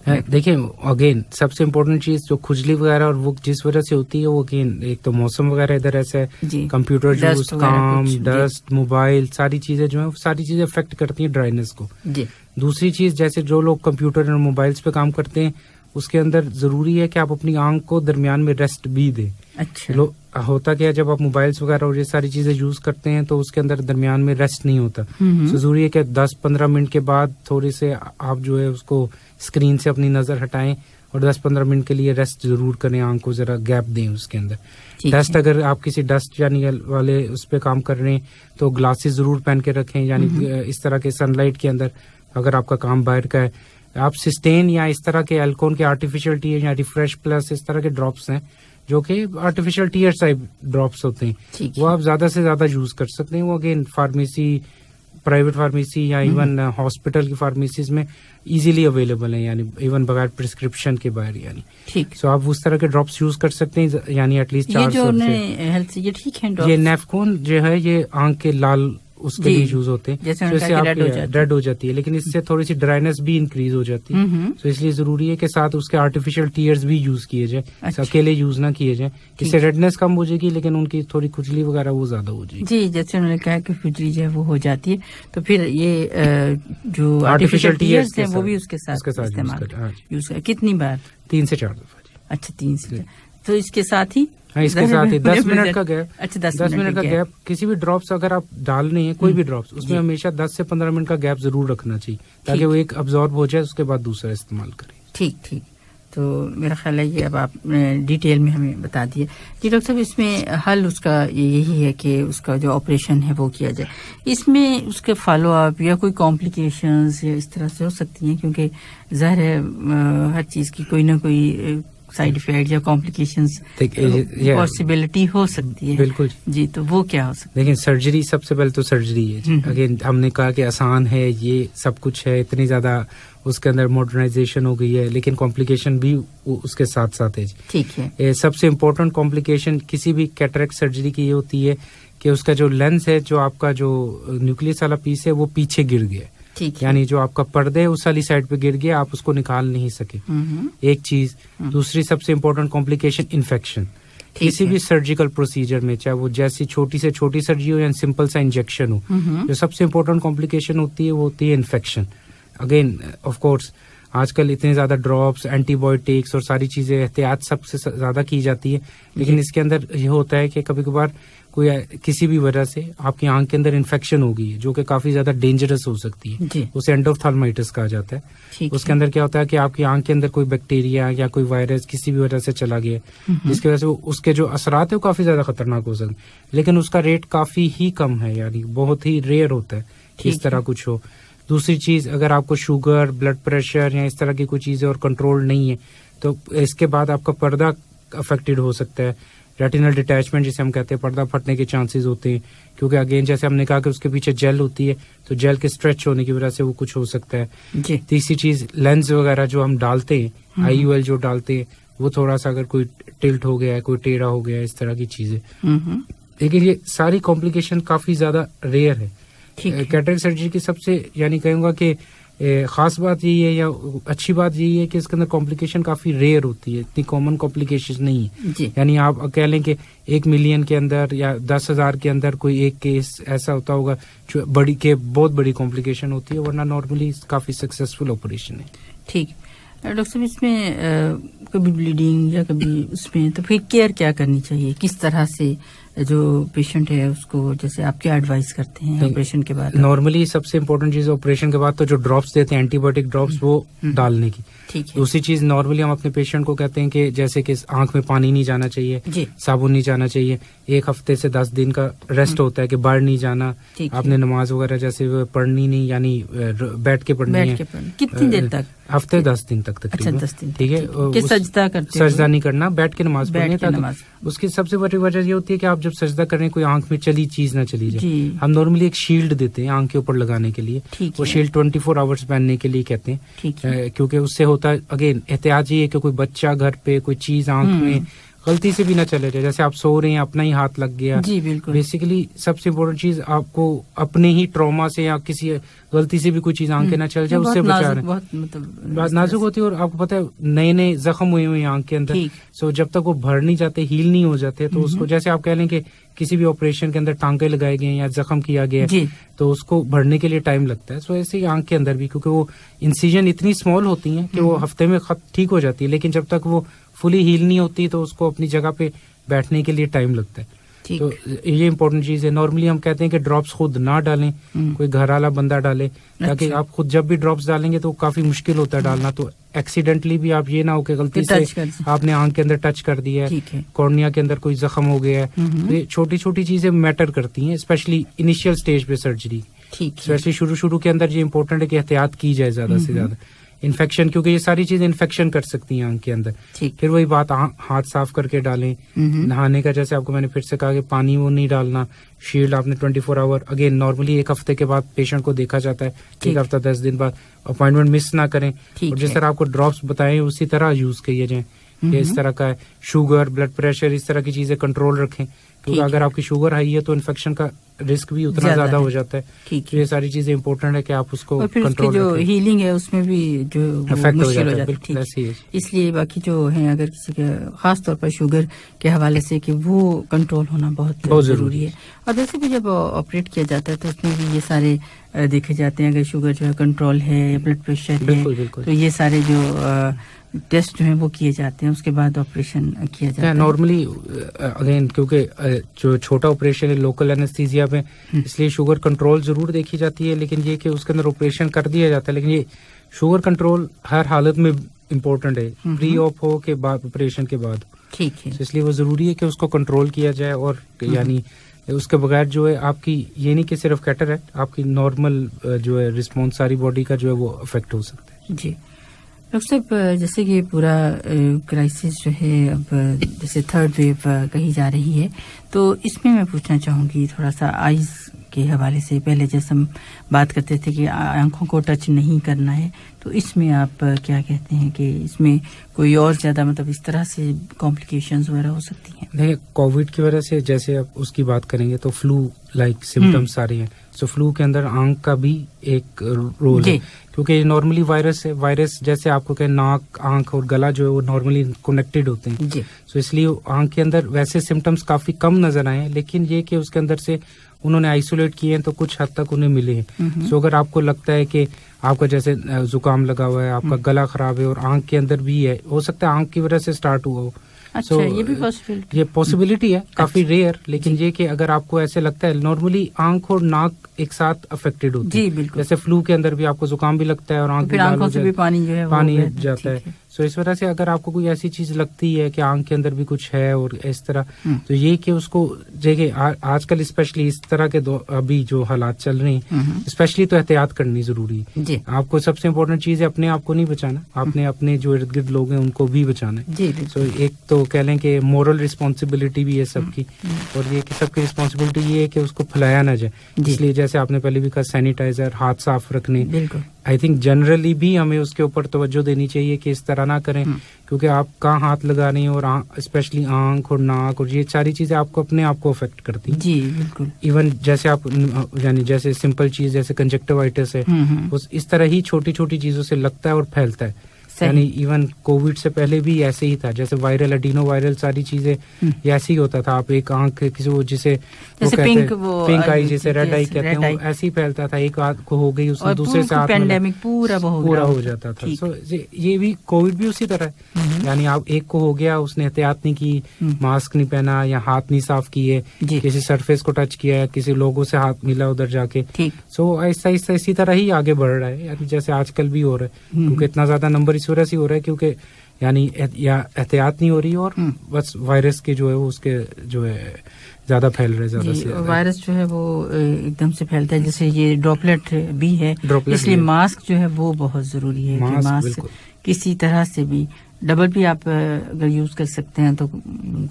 देखिए अगेन सबसे इम्पोर्टेंट चीज जो खुजली वगैरह और वो जिस वजह से होती है वो अगेन एक तो मौसम वगैरह इधर ऐसा है, कंप्यूटर यूज, काम, डस्ट, मोबाइल, सारी चीजें जो है सारी चीजें अफेक्ट करती हैं ड्राइनेस को जी। दूसरी चीज जैसे जो लोग कंप्यूटर और मोबाइल्स पे काम करते हैं उसके अंदर जरूरी है कि आप अपनी आंख को दरमियान में रेस्ट भी दें। अच्छा। होता क्या है जब आप मोबाइल्स वगैरह और ये सारी चीजें यूज करते हैं तो उसके अंदर दरमियान में रेस्ट नहीं होता, तो जरूरी है कि 10-15 मिनट के बाद थोड़े से आप जो है उसको स्क्रीन से अपनी नजर हटाएं और 10-15 मिनट के लिए रेस्ट जरूर करें, आंख को जरा गैप दें उसके अंदर। डस्ट अगर आप किसी डस्ट यानी वाले उस पर काम कर रहे हैं तो ग्लासेस जरूर पहन के रखें, यानी इस तरह के सनलाइट के अंदर अगर आपका काम बाहर का है। आप सिस्टेन या इस तरह के अल्कोन के आर्टिफिशियल टीयर या रिफ्रेश प्लस इस तरह के ड्रॉप्स हैं जो कि आर्टिफिशियल टीयर टाइप ड्रॉप्स होते हैं, वो आप ज्यादा से ज्यादा यूज कर सकते हैं। वो अगेन फार्मेसी, प्राइवेट फार्मेसी या इवन हॉस्पिटल की फार्मेसीज में इजीली अवेलेबल है, यानी इवन बगैर प्रिस्क्रिप्शन के बाहर, यानी ठीक। सो आप उस तरह के ड्रॉप्स यूज कर सकते हैं, यानी एटलीस्ट 400 से। ये ठीक है। ये नेफकोन जो है ये आंख के लाल उसके लिए यूज होते हैं, जैसे आप रेड हो जाती है, लेकिन इससे थोड़ी सी ड्राइनेस भी इंक्रीज हो जाती है, तो इसलिए जरूरी है कि साथ उसके आर्टिफिशियल टीयर्स भी यूज किए जाए। अच्छा। अकेले यूज ना किए जाए, इससे रेडनेस कम हो जाएगी लेकिन उनकी थोड़ी खुजली वगैरह वो ज्यादा हो जाएगी जी। जैसे उन्होंने कहा कि खुजली जो है वो हो जाती है, तो फिर ये जो आर्टिफिशियल टीयर्स है वो भी उसके साथ इस्तेमाल यूज कर। कितनी बार? 3 से 4 दफा। अच्छा, 3 से। तो इसके साथ ही इसके साथ ही 10 मिनट का गैप। अच्छा, 10 मिनट का गैप। किसी भी ड्रॉप्स अगर आप डाल रहे हैं, कोई भी ड्रॉप्स, उसमें हमेशा 10 से 15 मिनट का गैप जरूर रखना चाहिए ताकि वो एक अब्जॉर्ब हो जाए, उसके बाद दूसरा इस्तेमाल करें। ठीक। तो मेरा ख्याल है ये अब आप डिटेल में हमें बता दिए जी। डॉक्टर साहब, इसमें हल उसका यही है कि उसका जो ऑपरेशन है वो किया जाए। इसमें उसके फॉलो अप या कोई कॉम्प्लिकेशंस या इस तरह से हो सकती हैं, क्योंकि जाहिर है हर चीज की कोई ना कोई साइड इफेक्ट या कॉम्प्लिकेशंस पॉसिबिलिटी हो सकती है। बिल्कुल जी। तो वो क्या हो सकता है? देखिए सर्जरी, सबसे पहले तो सर्जरी है। अगेन हमने कहा कि आसान है, ये सब कुछ है, इतनी ज्यादा उसके अंदर मॉडर्नाइजेशन हो गई है, लेकिन कॉम्प्लिकेशन भी उसके साथ साथ है। ठीक है। सबसे इम्पोर्टेंट कॉम्प्लिकेशन किसी भी कैटरेक्ट सर्जरी की ये होती है कि उसका जो लेंस है, जो आपका जो न्यूक्लियस वाला पीस है वो पीछे गिर गया, यानी जो आपका पर्दे उस वाली साइड पे गिर गया, आप उसको निकाल नहीं सके। एक चीज। दूसरी सबसे इम्पोर्टेंट कॉम्प्लिकेशन इन्फेक्शन। किसी भी सर्जिकल प्रोसीजर में, चाहे वो जैसी छोटी से छोटी सर्जरी हो या सिंपल सा इंजेक्शन हो, जो सबसे इम्पोर्टेंट कॉम्प्लिकेशन होती है वो होती है इन्फेक्शन। अगेन ऑफ कोर्स आजकल इतने ज्यादा ड्रॉप्स, एंटीबायोटिक्स और सारी चीजें एहतियात सबसे ज्यादा की जाती है, लेकिन इसके अंदर ये होता है कि कभी कभार कोई किसी भी वजह से आपकी आंख के अंदर इन्फेक्शन हो गई है जो कि काफी ज्यादा डेंजरस हो सकती है, उसे एंडोफ्थाल्माइटिस कहा जाता है। उसके अंदर क्या होता है कि आपकी आंख के अंदर कोई बैक्टीरिया या कोई वायरस किसी भी वजह से चला गया, जिसकी वजह से उसके जो असरात है वो काफी ज्यादा खतरनाक हो सकते हैं, लेकिन उसका रेट काफी ही कम है, यानी बहुत ही रेयर होता है इस तरह कुछ हो। दूसरी चीज, अगर आपको शुगर, ब्लड प्रेशर या इस तरह की कोई चीजें और कंट्रोल नहीं है तो इसके बाद आपका पर्दा अफेक्टेड हो सकता है। रेटिनल डिटैचमेंट जिसे हम कहते हैं, पर्दा फटने के चांसेस होते हैं, क्योंकि अगेन जैसे हमने कहा कि उसके पीछे जेल होती है, तो जेल के स्ट्रेच होने की वजह से वो कुछ हो सकता है। तीसरी चीज, लेंस वगैरह जो हम डालते हैं, IUL जो डालते हैं, वो थोड़ा सा अगर कोई टिल्ट हो गया है, कोई टेढ़ा हो गया है, इस तरह की चीजें। लेकिन ये सारी कॉम्प्लिकेशन काफी ज्यादा रेयर है। कैटरेक्ट सर्जरी की सबसे यानी कहूंगा कि खास बात यही है या अच्छी बात यही है कि इसके अंदर कॉम्प्लिकेशन काफी रेयर होती है, इतनी कॉमन कॉम्प्लिकेशन नहीं है। यानी आप कह लें कि 1 मिलियन के अंदर या 10,000 के अंदर कोई एक केस ऐसा होता होगा जो बहुत बड़ी कॉम्प्लिकेशन होती है, वरना नॉर्मली काफी सक्सेसफुल ऑपरेशन है। ठीक। डॉक्टर साहब, इसमें कभी ब्लीडिंग या कभी उसमें तो फिर केयर क्या करनी चाहिए? किस तरह से जो पेशेंट है उसको, जैसे आप क्या एडवाइस करते हैं ऑपरेशन के बाद? नॉर्मली सबसे इम्पोर्टेंट चीज ऑपरेशन के बाद तो जो ड्रॉप्स देते हैं, एंटीबायोटिक ड्रॉप्स, वो डालने की। ठीक है। दूसरी चीज, नॉर्मली हम अपने पेशेंट को कहते हैं कि जैसे कि आंख में पानी नहीं जाना चाहिए, साबुन नहीं जाना चाहिए, 1 हफ्ते से 10 दिन का रेस्ट होता है कि बाहर नहीं जाना, आपने नमाज वगैरह जैसे पढ़नी नहीं, यानी बैठ के पढ़नी है। कितनी देर तक? हफ्ते 10 दिन तक तकरीबन। ठीक है। सजदा नहीं करना, बैठ के नमाज पढ़नी है। उसकी सबसे बड़ी वजह ये होती है कि आप आप जब सजदा कर रहे हैं कोई आंख में चली चीज ना चली जाए, हम नॉर्मली एक शील्ड देते हैं आंख के ऊपर लगाने के लिए, वो शील्ड 24 आवर्स पहनने के लिए कहते हैं, क्योंकि उससे होता है अगेन एहतियात ये है कि कोई बच्चा घर पे कोई चीज आंख में गलती से भी ना चले जाए, जैसे आप सो रहे हैं अपना ही हाथ लग गया, जी बिल्कुल। बेसिकली सबसे इम्पोर्टेंट चीज आपको अपने ही ट्रॉमा से या किसी गलती से भी कोई चीज आंख के ना चल जाए, उससे बचा रहे। बहुत नाजुक होती है और आपको पता है नए नए जख्म हुए हुए आंख के अंदर, सो जब तक वो भर नहीं जाते, हील नहीं हो जाते, तो उसको जैसे आप कह लें कि किसी भी ऑपरेशन के अंदर टांके लगाए गए या जख्म किया गया तो उसको भरने के लिए टाइम लगता है। सो ऐसे ही आंख के अंदर भी, क्योंकि वो इंसिजन इतनी स्मॉल होती हैं कि वो हफ्ते में ठीक हो जाती है, लेकिन जब तक वो फुली हील नहीं होती तो उसको अपनी जगह पे बैठने के लिए टाइम लगता है। तो ये इम्पोर्टेंट चीज है। नॉर्मली हम कहते हैं कि ड्रॉप्स खुद ना डालें, कोई घर वाला बंदा डाले, ताकि आप खुद जब भी ड्रॉप्स डालेंगे तो काफी मुश्किल होता है डालना, तो एक्सीडेंटली भी आप ये ना हो कि गलती से आपने आंख के अंदर टच कर दिया है, कॉर्निया के अंदर कोई जख्म हो गया है। तो ये छोटी छोटी चीजें मैटर करती हैं, स्पेशली इनिशियल स्टेज पे सर्जरी, स्पेशली शुरू के अंदर ये इम्पोर्टेंट है कि एहतियात की जाए ज्यादा से ज्यादा। इन्फेक्शन, क्योंकि ये सारी चीजें इन्फेक्शन कर सकती हैं आंख के अंदर। फिर वही बात, हाथ साफ करके डालें। नहाने का जैसे आपको मैंने फिर से कहा कि पानी वो नहीं डालना, शील्ड आपने 24 आवर, अगेन नॉर्मली एक हफ्ते के बाद पेशेंट को देखा जाता है, एक हफ्ता 10 दिन बाद, अपॉइंटमेंट मिस ना करें, और जिस तरह आपको ड्रॉप्स बताएं उसी तरह यूज किए जाएं। ये इस तरह का है, शुगर, ब्लड प्रेशर, इस तरह की चीजें कंट्रोल रखें, क्योंकि अगर आपकी शुगर हाई है तो इन्फेक्शन का रिस्क भी उतना ज्यादा हो जाता है। तो ये सारी चीजें इम्पोर्टेंट है कि आप उसको कंट्रोल जो हीलिंग है उसमें भी जो मुश्किल हो जाता है। इसलिए बाकी जो है अगर किसी के खास तौर पर शुगर के हवाले से कि वो कंट्रोल होना बहुत जरूरी है। और वैसे भी जब ऑपरेट किया जाता है तो उसमें भी ये सारे देखे जाते हैं, अगर शुगर जो है कंट्रोल है, ब्लड प्रेशर है, तो ये सारे जो टेस्ट जो है वो किए जाते हैं, उसके बाद ऑपरेशन किया जाता है। नॉर्मली अगेन क्योंकि जो छोटा ऑपरेशन है लोकल एनेस्थीसिया में, इसलिए शुगर कंट्रोल जरूर देखी जाती है, लेकिन ये कि उसके अंदर ऑपरेशन कर दिया जाता है। लेकिन ये शुगर कंट्रोल हर हालत में इम्पोर्टेंट है, प्री ऑप हो के बाद, ऑपरेशन के बाद, ठीक है। इसलिए वो जरूरी है कि उसको कंट्रोल किया जाए। और यानी उसके बगैर जो है आपकी ये नहीं कि सिर्फ कैटरैक्ट, आपकी नॉर्मल जो है रिस्पॉन्स सारी बॉडी का जो है वो अफेक्ट हो सकता है। जी डॉक्टर साहब, जैसे कि पूरा क्राइसिस जो है अब जैसे थर्ड वेव कही जा रही है, तो इसमें मैं पूछना चाहूंगी थोड़ा सा आईज के हवाले से। पहले जैसे हम बात करते थे कि आंखों को टच नहीं करना है, तो इसमें आप क्या कहते हैं कि इसमें कोई और ज्यादा मतलब इस तरह से कॉम्प्लिकेशंस वगैरह हो सकती हैं? नहीं, कोविड की वजह से जैसे आप उसकी बात करेंगे तो फ्लू लाइक सिम्टम्स सारे हैं। सो फ्लू के अंदर आंख का भी एक रोल है, क्योंकि नॉर्मली वायरस है, वायरस जैसे आपको कहे नाक, आंख और गला जो है वो नॉर्मली कनेक्टेड होते हैं। सो इसलिए आंख के अंदर वैसे सिम्टम्स काफी कम नजर आए हैं, लेकिन ये कि उसके अंदर से उन्होंने आइसोलेट किए हैं तो कुछ हद तक उन्हें मिले हैं। सो अगर आपको लगता है कि आपका जैसे जुकाम लगा हुआ है, आपका गला खराब है और आंख के अंदर भी है, हो सकता है आंख की वजह से स्टार्ट हुआ हो। अच्छा, ये भी पॉसिबिलिटी, ये पॉसिबिलिटी है, काफी रेयर, लेकिन ये कि अगर आपको ऐसे लगता है, नॉर्मली आंख और नाक एक साथ अफेक्टेड होती है। जैसे फ्लू के अंदर भी आपको जुकाम भी लगता है और आंख आंखों से भी पानी जो है पानी जाता है। सो इस वजह से अगर आपको कोई ऐसी चीज लगती है कि आंख के अंदर भी कुछ है और इस तरह, तो ये कि उसको जगह आजकल स्पेशली इस तरह के अभी जो हालात चल रहे हैं, स्पेशली तो एहतियात करनी जरूरी है। आपको सबसे इम्पोर्टेंट चीज है अपने आप को नहीं बचाना, आपने अपने जो इर्द गिर्द लोग हैं उनको भी बचाना है। सो एक तो कह लें कि मोरल रिस्पॉन्सिबिलिटी भी है सबकी, और ये कि सबकी रिस्पॉन्सिबिलिटी ये है कि उसको फैलाया ना जाए। इसलिए जैसे आपने पहले भी कहा, सैनिटाइजर, हाथ साफ रखने, आई थिंक जनरली भी हमें उसके ऊपर तवज्जो देनी चाहिए कि इस तरह ना करें, क्योंकि आप कहाँ हाथ लगा रहे हैं और स्पेशली आंख और नाक और ये सारी चीजें आपको अपने आप को अफेक्ट करती हैं। जी बिल्कुल। इवन जैसे आप यानी जैसे सिंपल चीज जैसे कंजक्टिवाइटिस है, उस इस तरह ही छोटी छोटी चीजों से लगता है और फैलता है। यानी इवन कोविड से पहले भी ऐसे ही था, जैसे वायरल, एडिनो वायरल, सारी चीजें ऐसे ही होता था। आप एक आंख किसी वो जिसे वो कहते हैं पिंक आई, जिसे रेड आई कहते हैं, वो ऐसे ही फैलता था। एक आंख को हो गई, उसने दूसरे से पेंडेमिक पूरा हो जाता था। सो ये भी कोविड भी उसी तरह है, यानी आप एक को हो गया, उसने एहतियात नहीं की, मास्क नहीं पहना या हाथ नहीं साफ किए, किसी सरफेस को टच किया, किसी लोगों से हाथ मिला उधर जाके। सो ऐसा इसी तरह ही आगे बढ़ रहा है, यानी जैसे आजकल भी हो रहा है, क्योंकि इतना ज्यादा नंबर इस वजह से हो रहा है क्योंकि यानी एहतियात नहीं हो रही और बस वायरस के जो है वो उसके जो है ज्यादा फैल रहे, ज्यादा से वायरस जो है वो एकदम से फैलता है। जैसे ये ड्रॉपलेट भी है, इसलिए मास्क जो है वो बहुत जरूरी है कि मास्क किसी तरह से भी डबल भी आप अगर यूज कर सकते हैं तो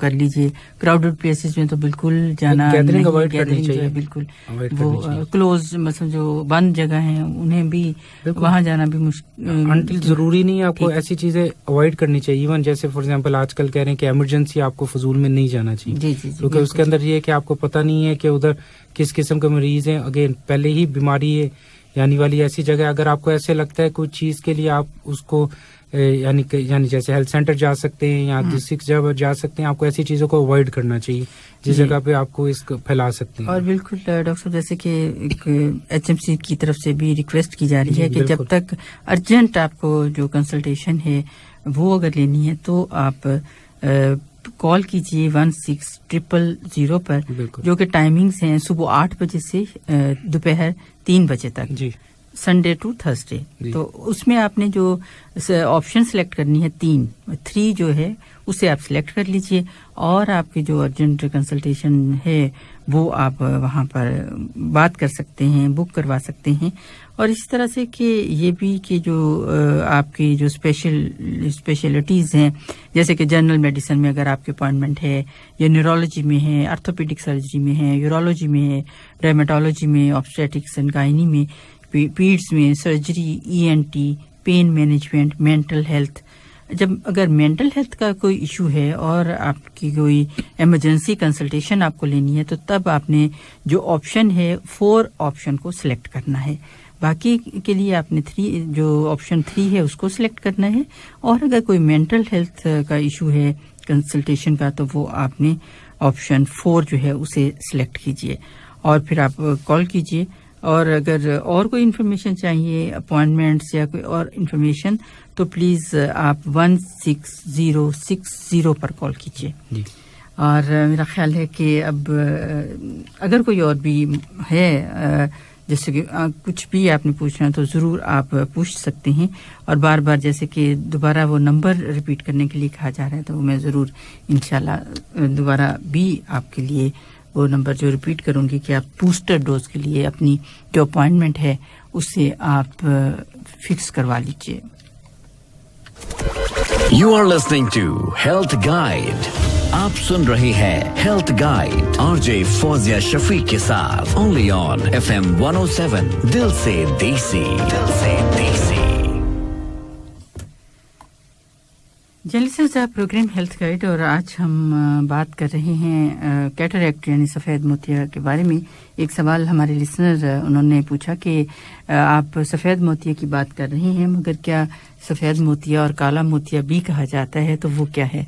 कर लीजिए। क्राउडेड प्लेसेस में तो बिल्कुल जाना, गैदरिंग अवॉइड करनी चाहिए, बिल्कुल वो क्लोज मतलब जो बंद जगह है उन्हें भी वहां जाना भी मुश्किल, अनटिल जरूरी नहीं है आपको ऐसी चीजें अवॉइड करनी चाहिए। इवन जैसे फॉर एग्जांपल आजकल कह रहे हैं कि इमरजेंसी आपको फजूल में नहीं जाना चाहिए, क्योंकि उसके अंदर ये है कि आपको पता नहीं है कि उधर किस किस्म के मरीज हैं। अगेन पहले ही बीमारी है यानी वाली ऐसी जगह, अगर आपको ऐसे लगता है कुछ चीज के लिए आप उसको यानी जैसे हेल्थ सेंटर जा सकते हैं या दूसरी जगह जा सकते हैं, आपको ऐसी चीजों को अवॉइड करना चाहिए जिस जगह पे आपको इसको फैला सकते हैं। और बिल्कुल डॉक्टर साहब जैसे कि HMC की तरफ से भी रिक्वेस्ट की जा रही है कि जब तक अर्जेंट आपको जो कंसल्टेशन है वो अगर लेनी है तो आप कॉल कीजिए 1600 पर, जो कि टाइमिंग्स हैं सुबह 8 बजे से दोपहर 3 बजे तक जी, संडे टू थर्सडे। तो उसमें आपने जो ऑप्शन सिलेक्ट करनी है 3 जो है उसे आप सिलेक्ट कर लीजिए और आपकी जो अर्जेंट कंसल्टेशन है वो आप वहां पर बात कर सकते हैं, बुक करवा सकते हैं। और इस तरह से कि ये भी कि जो आपकी जो स्पेशलिटीज हैं जैसे कि जनरल मेडिसिन में अगर आपकी अपॉइंटमेंट है या न्यूरोलॉजी में है, आर्थोपेडिक सर्जरी में है, यूरोलॉजी में है, डायमेटोलॉजी में, ऑब्स्टेट्रिक्स एंड गायनी में, पीड्स में, surgery, ENT, pain management, mental health. जब अगर मेंटल हेल्थ का कोई इशू है और आपकी कोई इमरजेंसी कंसल्टेशन आपको लेनी है तो तब आपने जो ऑप्शन है 4 ऑप्शन को सिलेक्ट करना है। बाकी के लिए आपने 3 जो ऑप्शन 3 है उसको सिलेक्ट करना है। और अगर कोई मेंटल हेल्थ का इशू है कंसल्टेशन का तो वो आपने ऑप्शन 4 जो है उसे सिलेक्ट कीजिए और फिर आप कॉल कीजिए। और अगर और कोई इन्फॉर्मेशन चाहिए, अपॉइंटमेंट्स या कोई और इन्फॉर्मेशन, तो प्लीज आप 1660 पर कॉल कीजिए। और मेरा ख्याल है कि अब अगर कोई और भी है जैसे कि कुछ भी आपने पूछना तो जरूर आप पूछ सकते हैं। और बार बार जैसे कि दोबारा वो नंबर रिपीट करने के लिए कहा जा रहा है तो मैं जरूर इंशाल्लाह दोबारा भी आपके लिए वो नंबर जो रिपीट करूंगी कि आप बूस्टर डोज के लिए अपनी जो अपॉइंटमेंट है उसे आप फिक्स करवा लीजिए। You are listening to Health Guide. आप सुन रहे हैं Health Guide RJ Fauzia Shafiq के साथ only on FM 107 दिल से देसी। जल्दी से प्रोग्राम हेल्थ गाइड और आज हम बात कर रहे हैं कैटरैक्ट यानी सफ़ेद मोतिया के बारे में। एक सवाल हमारे लिसनर उन्होंने पूछा कि आप सफ़ेद मोतिया की बात कर रहे हैं मगर क्या सफ़ेद मोतिया और काला मोतिया भी कहा जाता है, तो वो क्या है?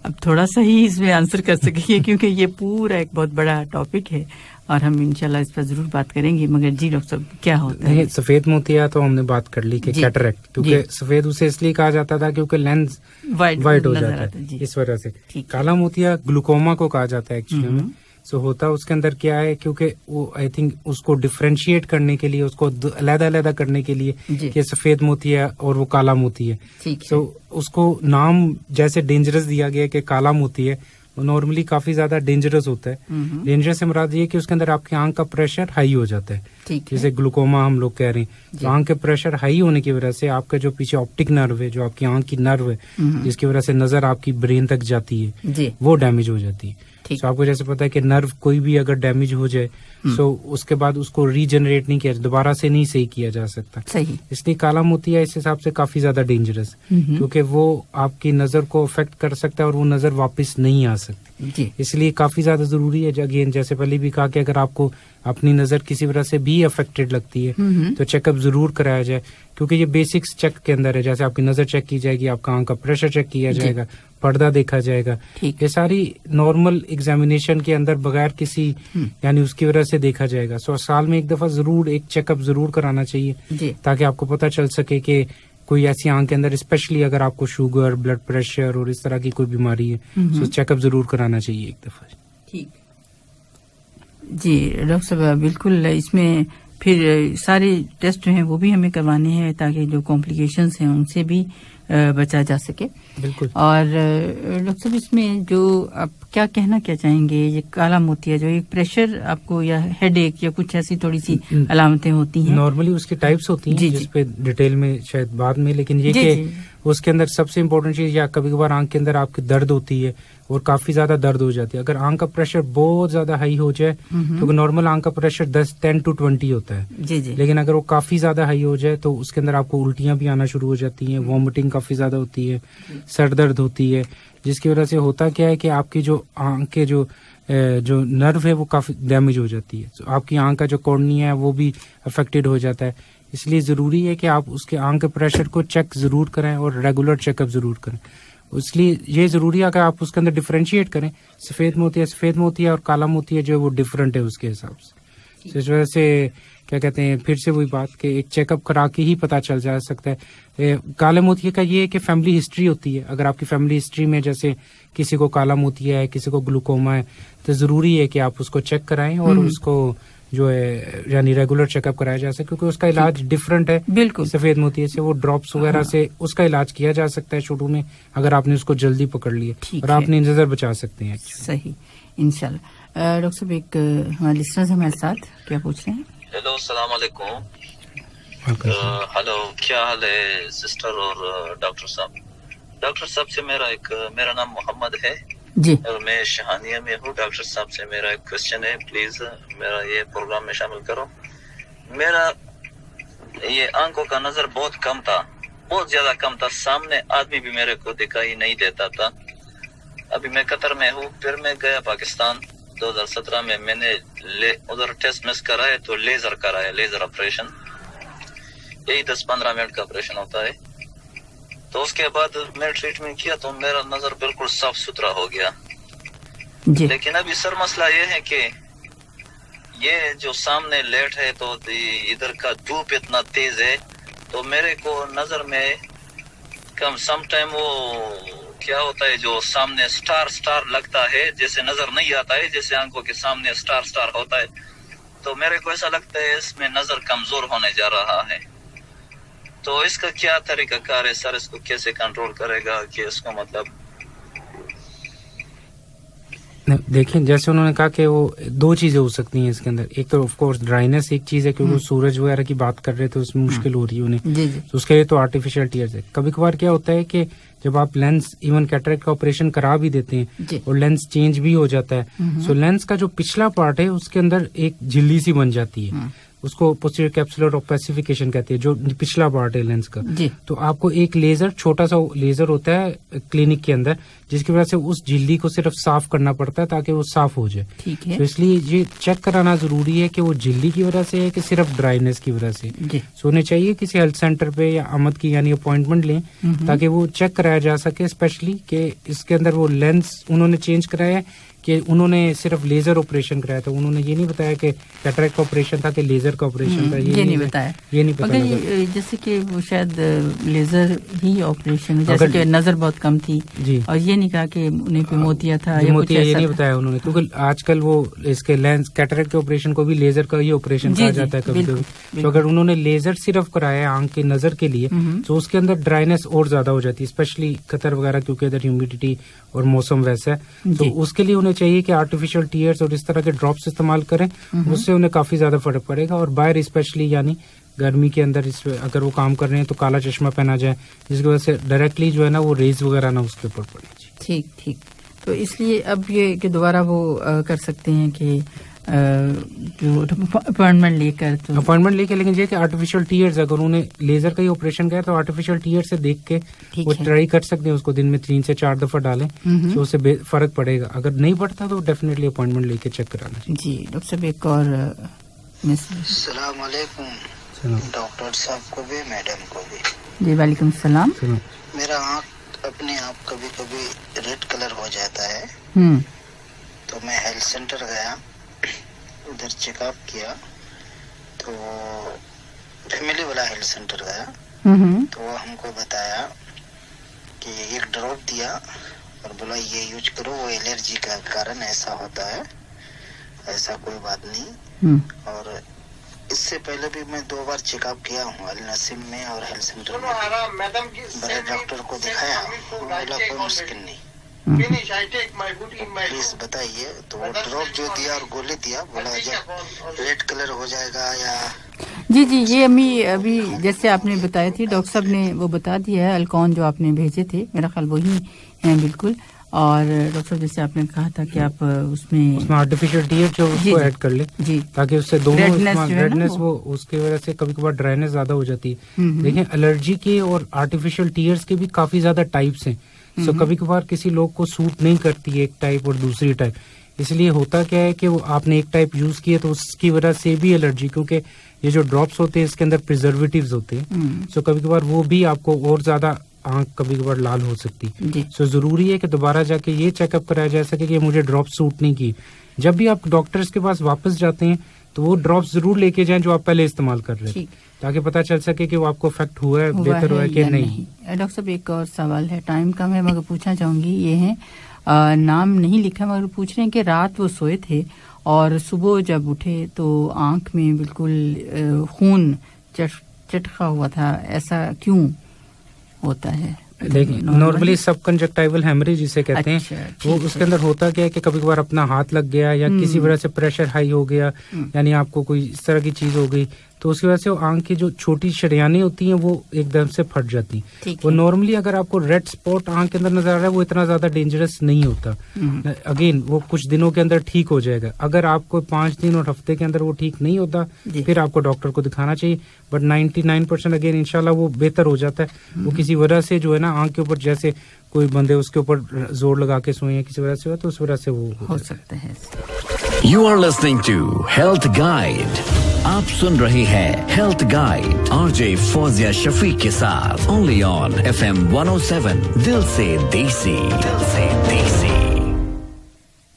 अब थोड़ा सा ही इसमें आंसर कर सकेंगे क्योंकि ये पूरा एक बहुत बड़ा टॉपिक है और हम इंशाल्लाह इस पर जरूर बात करेंगे। मगर जी डॉक्टर साहब क्या होता है? सफेद मोतिया तो हमने बात कर ली कि कैटरैक्ट, क्योंकि सफेद उसे इसलिए कहा जाता था क्योंकि लेंस वाइट हो जाता है इस वजह से। काला मोतिया ग्लूकोमा को कहा जाता है एक्चुअली में। सो होता उसके अंदर क्या है, क्योंकि वो आई थिंक उसको डिफरेंशिएट करने के लिए, उसको अलग-अलग करने के लिए कि सफेद मोती है और वो काला मोती है। सो उसको नाम जैसे डेंजरस दिया गया कि काला मोती है, वो नॉर्मली काफी ज्यादा डेंजरस होता है। डेंजरस से मुराद ये कि उसके अंदर आपकी आंख का प्रेशर हाई हो जाता है, जैसे ग्लूकोमा हम लोग कह रहे हैं। तो आंख के प्रेशर हाई होने की वजह से आपका जो पीछे ऑप्टिक नर्व है, जो आपकी आंख की नर्व है जिसकी वजह से नजर आपकी ब्रेन तक जाती है, वो डैमेज हो जाती है। तो आपको जैसे पता है कि नर्व कोई भी अगर डैमेज हो जाए तो उसके बाद उसको रीजनरेट नहीं किया, दोबारा से नहीं सही किया जा सकता। इसलिए काला मोतिया इस हिसाब से काफी ज्यादा डेंजरस, क्योंकि वो आपकी नजर को अफेक्ट कर सकता है और वो नजर वापस नहीं आ सकती। इसलिए काफी ज्यादा जरूरी है, अगेन जैसे पहले भी कहा कि अगर आपको अपनी नजर किसी वजह से भी अफेक्टेड लगती है तो चेकअप जरूर कराया जाए, क्योंकि ये बेसिक्स चेक के अंदर है। जैसे आपकी नजर चेक की जाएगी, आपका आंख का प्रेशर चेक किया जाएगा, पर्दा देखा जाएगा, ये सारी नॉर्मल एग्जामिनेशन के अंदर बगैर किसी यानी उसकी वजह से देखा जाएगा। सो साल में एक दफा जरूर एक चेकअप जरूर कराना चाहिए ताकि आपको पता चल सके कि कोई ऐसी आंख के अंदर, स्पेशली अगर आपको शुगर, ब्लड प्रेशर और इस तरह की कोई बीमारी है, तो चेकअप जरूर कराना चाहिए एक दफा। ठीक जी डॉक्टर साहब, बिल्कुल। इसमें फिर सारे टेस्ट जो हैं वो भी हमें करवाने हैं ताकि जो कॉम्प्लिकेशंस हैं उनसे भी बचा जा सके। बिल्कुल। और डॉक्टर साहब इसमें जो आप क्या कहना क्या चाहेंगे, ये काला मोतिया जो एक प्रेशर आपको या हेडेक या कुछ ऐसी थोड़ी सी अलामतें होती हैं, नॉर्मली उसकी टाइप्स होती हैं जिस पे डिटेल में शायद बाद में, लेकिन ये कि उसके अंदर सबसे इम्पोर्टेंट चीज, या कभी कभार आंख के अंदर आपकी दर्द होती है और काफी ज्यादा दर्द हो जाती है। अगर आंख का प्रेशर बहुत ज्यादा हाई हो जाए, क्योंकि नॉर्मल आंख का प्रेशर 10 to 20 होता है, लेकिन अगर वो काफी ज्यादा हाई हो जाए तो उसके अंदर आपको उल्टियां भी आना शुरू हो जाती हैं, वॉमिटिंग काफी ज्यादा होती है, सर दर्द होती है, जिसकी वजह से होता क्या है कि आपकी जो आंख के जो नर्व है वो काफी डैमेज हो जाती है, तो आपकी आंख का जो कॉर्निया है वो भी अफेक्टेड हो जाता है। इसलिए जरूरी है कि आप उसके आंख के प्रेशर को चेक जरूर करें और रेगुलर चेकअप जरूर करें। इसलिए ये जरूरी है कि आप उसके अंदर डिफरेंशिएट करें, सफेद मोतिया और काला मोतिया जो वो डिफरेंट है उसके हिसाब से। तो इस वजह से क्या कहते हैं, फिर से वही बात कि एक चेकअप करा के ही पता चल जा सकता है। काले मोतिया का ये है कि फैमिली हिस्ट्री होती है। अगर आपकी फैमिली हिस्ट्री में जैसे किसी को काला मोतिया है, किसी को ग्लूकोमा है, तो जरूरी है कि आप उसको चेक कराएं और उसको जो है यानी रेगुलर चेकअप कराया जा सकता है, क्योंकि उसका इलाज डिफरेंट है। बिल्कुल। सफेद मोतिया से वो ड्रॉप्स वगैरह से उसका इलाज किया जा सकता है शुरू में, अगर आपने उसको जल्दी पकड़ लिया, और आपने नजर बचा सकते हैं। सही, इंशाल्लाह। डॉक्टर साहब एक हमारे लिसनर्स हमारे साथ क्या पूछ रहे हैं। हेलो, अस्सलाम वालेकुम। हेलो, क्या हाल है सिस्टर और डॉक्टर साहब? डॉक्टर साहब से मेरा नाम मोहम्मद है जी, और मैं शहानिया में हूँ। डॉक्टर साहब से मेरा एक क्वेश्चन है, प्लीज मेरा ये प्रोग्राम में शामिल करो। मेरा ये आंखों का नजर बहुत कम था, बहुत ज्यादा कम था, सामने आदमी भी मेरे को दिखाई नहीं देता था। अभी मैं कतर में हूँ, फिर मैं गया पाकिस्तान 2017 में, मैंने उधर टेस्ट मिस कराए तो लेजर कराया, लेजर ऑपरेशन, यही 10-15 मिनट का ऑपरेशन होता है। तो उसके बाद मैं ट्रीटमेंट किया तो मेरा नजर बिल्कुल साफ सुथरा हो गया जी। लेकिन अभी सर मसला ये है कि ये जो सामने लेट है तो इधर का धूप इतना तेज है, तो मेरे को नजर में कम समटाइम वो क्या होता है, जो सामने स्टार लगता है, जैसे नजर नहीं आता है, जैसे आंखों के सामने स्टार होता है, तो मेरे को ऐसा लगता है इसमें नजर कमजोर होने जा रहा है। तो इसका क्या तरीका कार है सर, इसको कैसे कंट्रोल करेगा कि इसको मतलब? देखिए, जैसे उन्होंने कहा कि वो दो चीजें हो सकती हैं इसके अंदर। एक तो ऑफ कोर्स ड्राइनेस एक चीज है, क्योंकि सूरज वगैरह की बात कर रहे थे, उसमें मुश्किल हो रही है उन्हें, तो उसके लिए तो आर्टिफिशियल टीयर्स है। कभी कभार क्या होता है कि जब आप लेंस इवन कैटरेक्ट का ऑपरेशन करा भी देते हैं और लेंस चेंज भी हो जाता है, सो लेंस का जो पिछला पार्ट है उसके अंदर एक झिल्ली सी बन जाती है, उसको पोस्टीरियर कैप्सुलर ऑपेसिफिकेशन कहते हैं, जो पिछला पार्ट है लेंस का। तो आपको एक लेजर, छोटा सा लेजर होता है क्लिनिक के अंदर, जिसकी वजह से उस झिल्ली को सिर्फ साफ करना पड़ता है ताकि वो साफ हो जाए। ठीक है। तो इसलिए ये चेक कराना जरूरी है कि वो झिल्ली की वजह से है कि सिर्फ ड्राइनेस की वजह से। सो उन्हें चाहिए किसी हेल्थ सेंटर पे या आमद की यानी अपॉइंटमेंट लें ताकि वो चेक कराया जा सके, स्पेशली कि इसके अंदर वो लेंस उन्होंने चेंज कराया है कि उन्होंने सिर्फ लेजर ऑपरेशन कराया था। उन्होंने ये नहीं बताया कि कैटरेक्ट का ऑपरेशन था कि लेजर का ऑपरेशन था, ये नहीं बताया, ये नहीं पता लगा। जैसे कि वो शायद लेजर ही ऑपरेशन, जैसे कि नजर बहुत कम थी जी, और ये नहीं कहा कि उन्हें पे मोतिया था या मोतिया, ये नहीं बताया उन्होंने, क्योंकि आजकल वो इसके लेंस कैटरेक्ट के ऑपरेशन को भी लेजर का ही ऑपरेशन कहा जाता है कभी कभी। तो अगर उन्होंने लेजर सिर्फ कराया आंख की नजर के लिए तो उसके अंदर ड्राइनेस और ज्यादा हो जाती है, स्पेशली कतर वगैरह, क्योंकि इधर ह्यूमिडिटी और मौसम वैसा है। तो उसके लिए उन्हें चाहिए कि आर्टिफिशियल टीयर्स और इस तरह के ड्रॉप्स इस्तेमाल करें, उससे उन्हें काफी ज्यादा फर्क पड़ेगा। और बाहर स्पेशली यानी गर्मी के अंदर अगर वो काम कर रहे हैं तो काला चश्मा पहना जाए, जिसकी वजह से डायरेक्टली जो है ना वो रेज वगैरह ना उसके ऊपर पड़े। ठीक ठीक। तो इसलिए अब ये कि दोबारा वो कर सकते हैं कि जो अपॉइंटमेंट लेकर, लेकिन ये कि आर्टिफिशियल टीयर्स, अगर उन्होंने लेजर का ही ऑपरेशन किया तो आर्टिफिशियल टीयर्स से देख के वो ट्राई कर सकते हैं, उसको दिन में 3 से 4 दफा डालें तो उससे फर्क पड़ेगा। अगर नहीं पड़ता तो डेफिनेटली अपॉइंटमेंट लेके चेक कराना जी। डॉक्टर साहब एक और अस्सलाम वालेकुम डॉक्टर साहब को भी, मैडम को भी। जी वालेकुम सलाम। मेरा आँख अपने आप कभी कभी रेड कलर हो जाता है, तो मैं हेल्थ सेंटर गया, उधर चेकअप किया, तो फैमिली वाला हेल्थ सेंटर गया, तो वो हमको बताया कि एक ड्रॉप दिया और बोला ये यूज करो, वो एलर्जी का कारण ऐसा होता है, ऐसा कोई बात नहीं। और इससे पहले भी मैं 2 बार चेकअप किया हूँ अल नसीम में और हेल्थ सेंटर में। बड़े डॉक्टर को दिखाया, बोला कोई मुश्किल नहीं। प्लीज बताइए, तो वो ड्रॉप जो दिया और गोली दिया, बोला जब रेड कलर हो जाएगा या जी ये अभी जैसे आपने बताया थी, डॉक्टर साहब ने वो बता दिया है, अल्कॉन जो आपने भेजे थे मेरा ख्याल वही हैं बिल्कुल। और डॉक्टर साहब जैसे आपने कहा था कि आप उसमें आर्टिफिशियल टीयर जो उसको ऐड कर ले जी, ताकि उससे दोनों रेडनेस वो उसकी वजह से कभी कभार ड्राइनेस ज्यादा हो जाती है। देखिए एलर्जी के और आर्टिफिशियल टीयर्स के भी काफी ज्यादा टाइप्स हैं। सो कभी कभार किसी लोग को सूट नहीं करती एक टाइप और दूसरी टाइप, इसलिए होता क्या है कि वो आपने एक टाइप यूज किया तो उसकी वजह से भी एलर्जी, क्योंकि ये जो ड्रॉप्स होते हैं इसके अंदर प्रिजर्वेटिव्स होते हैं, सो कभी कभार वो भी आपको और ज्यादा आंख कभी कभार लाल हो सकती है। सो जरूरी है कि दोबारा जाके ये चेकअप कराया जा सके कि मुझे ड्रॉप सूट नहीं की। जब भी आप डॉक्टर्स के पास वापस जाते हैं तो वो ड्रॉप जरूर लेके जाएं जो आप पहले इस्तेमाल कर रहे थे, ताकि पता चल सके कि वो आपको इफेक्ट हुआ है, बेहतर हुआ है कि नहीं। डॉक्टर साहब एक और सवाल है, टाइम कम है मगर पूछना चाहूंगी, ये है नाम नहीं लिखा मगर पूछ रहे हैं कि रात वो सोए थे और सुबह जब उठे तो आंख में बिल्कुल खून चटका हुआ था, ऐसा क्यों होता है? देखिए नॉर्मली सब कंजक्टाइवल हेमरेज जिसे कहते हैं, वो उसके अंदर होता क्या है कि कभी कभार अपना हाथ लग गया या किसी वजह से प्रेशर हाई हो गया, यानी आपको कोई इस तरह की चीज हो गई, तो उसकी वजह से वो आंख की जो छोटी शरियानें होती हैं वो एकदम से फट जाती हैं। वो नॉर्मली अगर आपको रेड स्पॉट आंख के अंदर नजर आ रहा है वो इतना ज्यादा डेंजरस नहीं होता। अगेन वो कुछ दिनों के अंदर ठीक हो जाएगा। अगर आपको 5 दिन और हफ्ते के अंदर वो ठीक नहीं होता फिर आपको डॉक्टर को दिखाना चाहिए, बट 99% अगेन इंशाल्लाह वो बेहतर हो जाता है। वो किसी वजह से जो है ना आंख के ऊपर, जैसे कोई बंदे उसके ऊपर जोर लगा के सोए किसी वजह से हुआ तो उस वजह से वो हो सकता है। You are listening to Health Guide. आप सुन रहे हैं health guide RJ Fauzia Shafiq के साथ ओनली ऑन FM 107 दिल से देसी।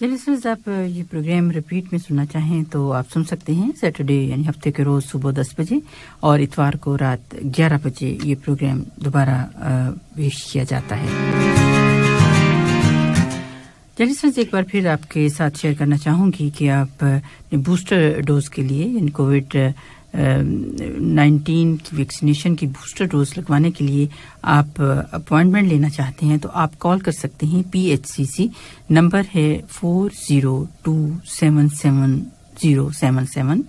लिसनर्स, आप ये प्रोग्राम रिपीट में सुनना चाहें तो आप सुन सकते हैं सैटरडे यानी हफ्ते के रोज सुबह 10 बजे और इतवार को रात 11 बजे ये प्रोग्राम दोबारा पेश किया जाता है। लिसनर्स, एक बार फिर आपके साथ शेयर करना चाहूंगी कि आप बूस्टर डोज के लिए यानी कोविड-19 की वैक्सीनेशन की बूस्टर डोज लगवाने के लिए आप अपॉइंटमेंट लेना चाहते हैं तो आप कॉल कर सकते हैं। PHCC नंबर है 40277077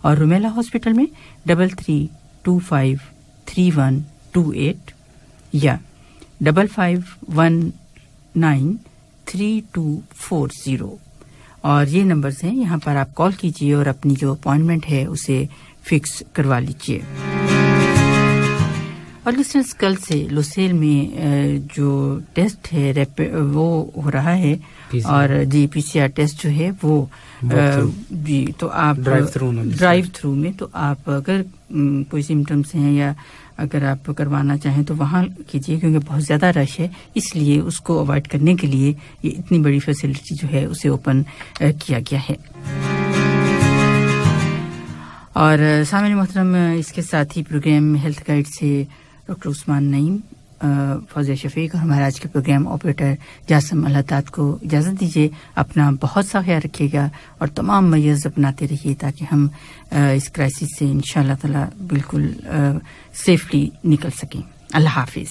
और रुमेला हॉस्पिटल में 33253128 या 55193240 और ये नंबर्स हैं। यहाँ पर आप कॉल कीजिए और अपनी जो अपॉइंटमेंट है उसे फिक्स करवा लीजिए। और लिसनर्स, कल से लुसेल में जो टेस्ट है वो हो रहा है और जी PCR टेस्ट जो है वो जी तो आप ड्राइव थ्रू में तो आप अगर कोई सिम्टम्स हैं या अगर आप करवाना चाहें तो वहाँ कीजिए, क्योंकि बहुत ज़्यादा रश है, इसलिए उसको अवॉइड करने के लिए ये इतनी बड़ी फैसिलिटी जो है उसे ओपन किया गया है। और सामने मोहतरम, इसके साथ ही प्रोग्राम हेल्थ गाइड से डॉक्टर उस्मान नईम, फौजिया शफीक और हमारे आज के प्रोग्राम ऑपरेटर जासम अल्लाह को इजाज़त दीजिए। अपना बहुत सा ख्याल रखिएगा और तमाम मय्यज़ अपनाते रहिए ताकि हम इस क्राइसिस से इंशाअल्लाह ताला बिल्कुल सेफली निकल सकें। अल्लाह हाफिज़।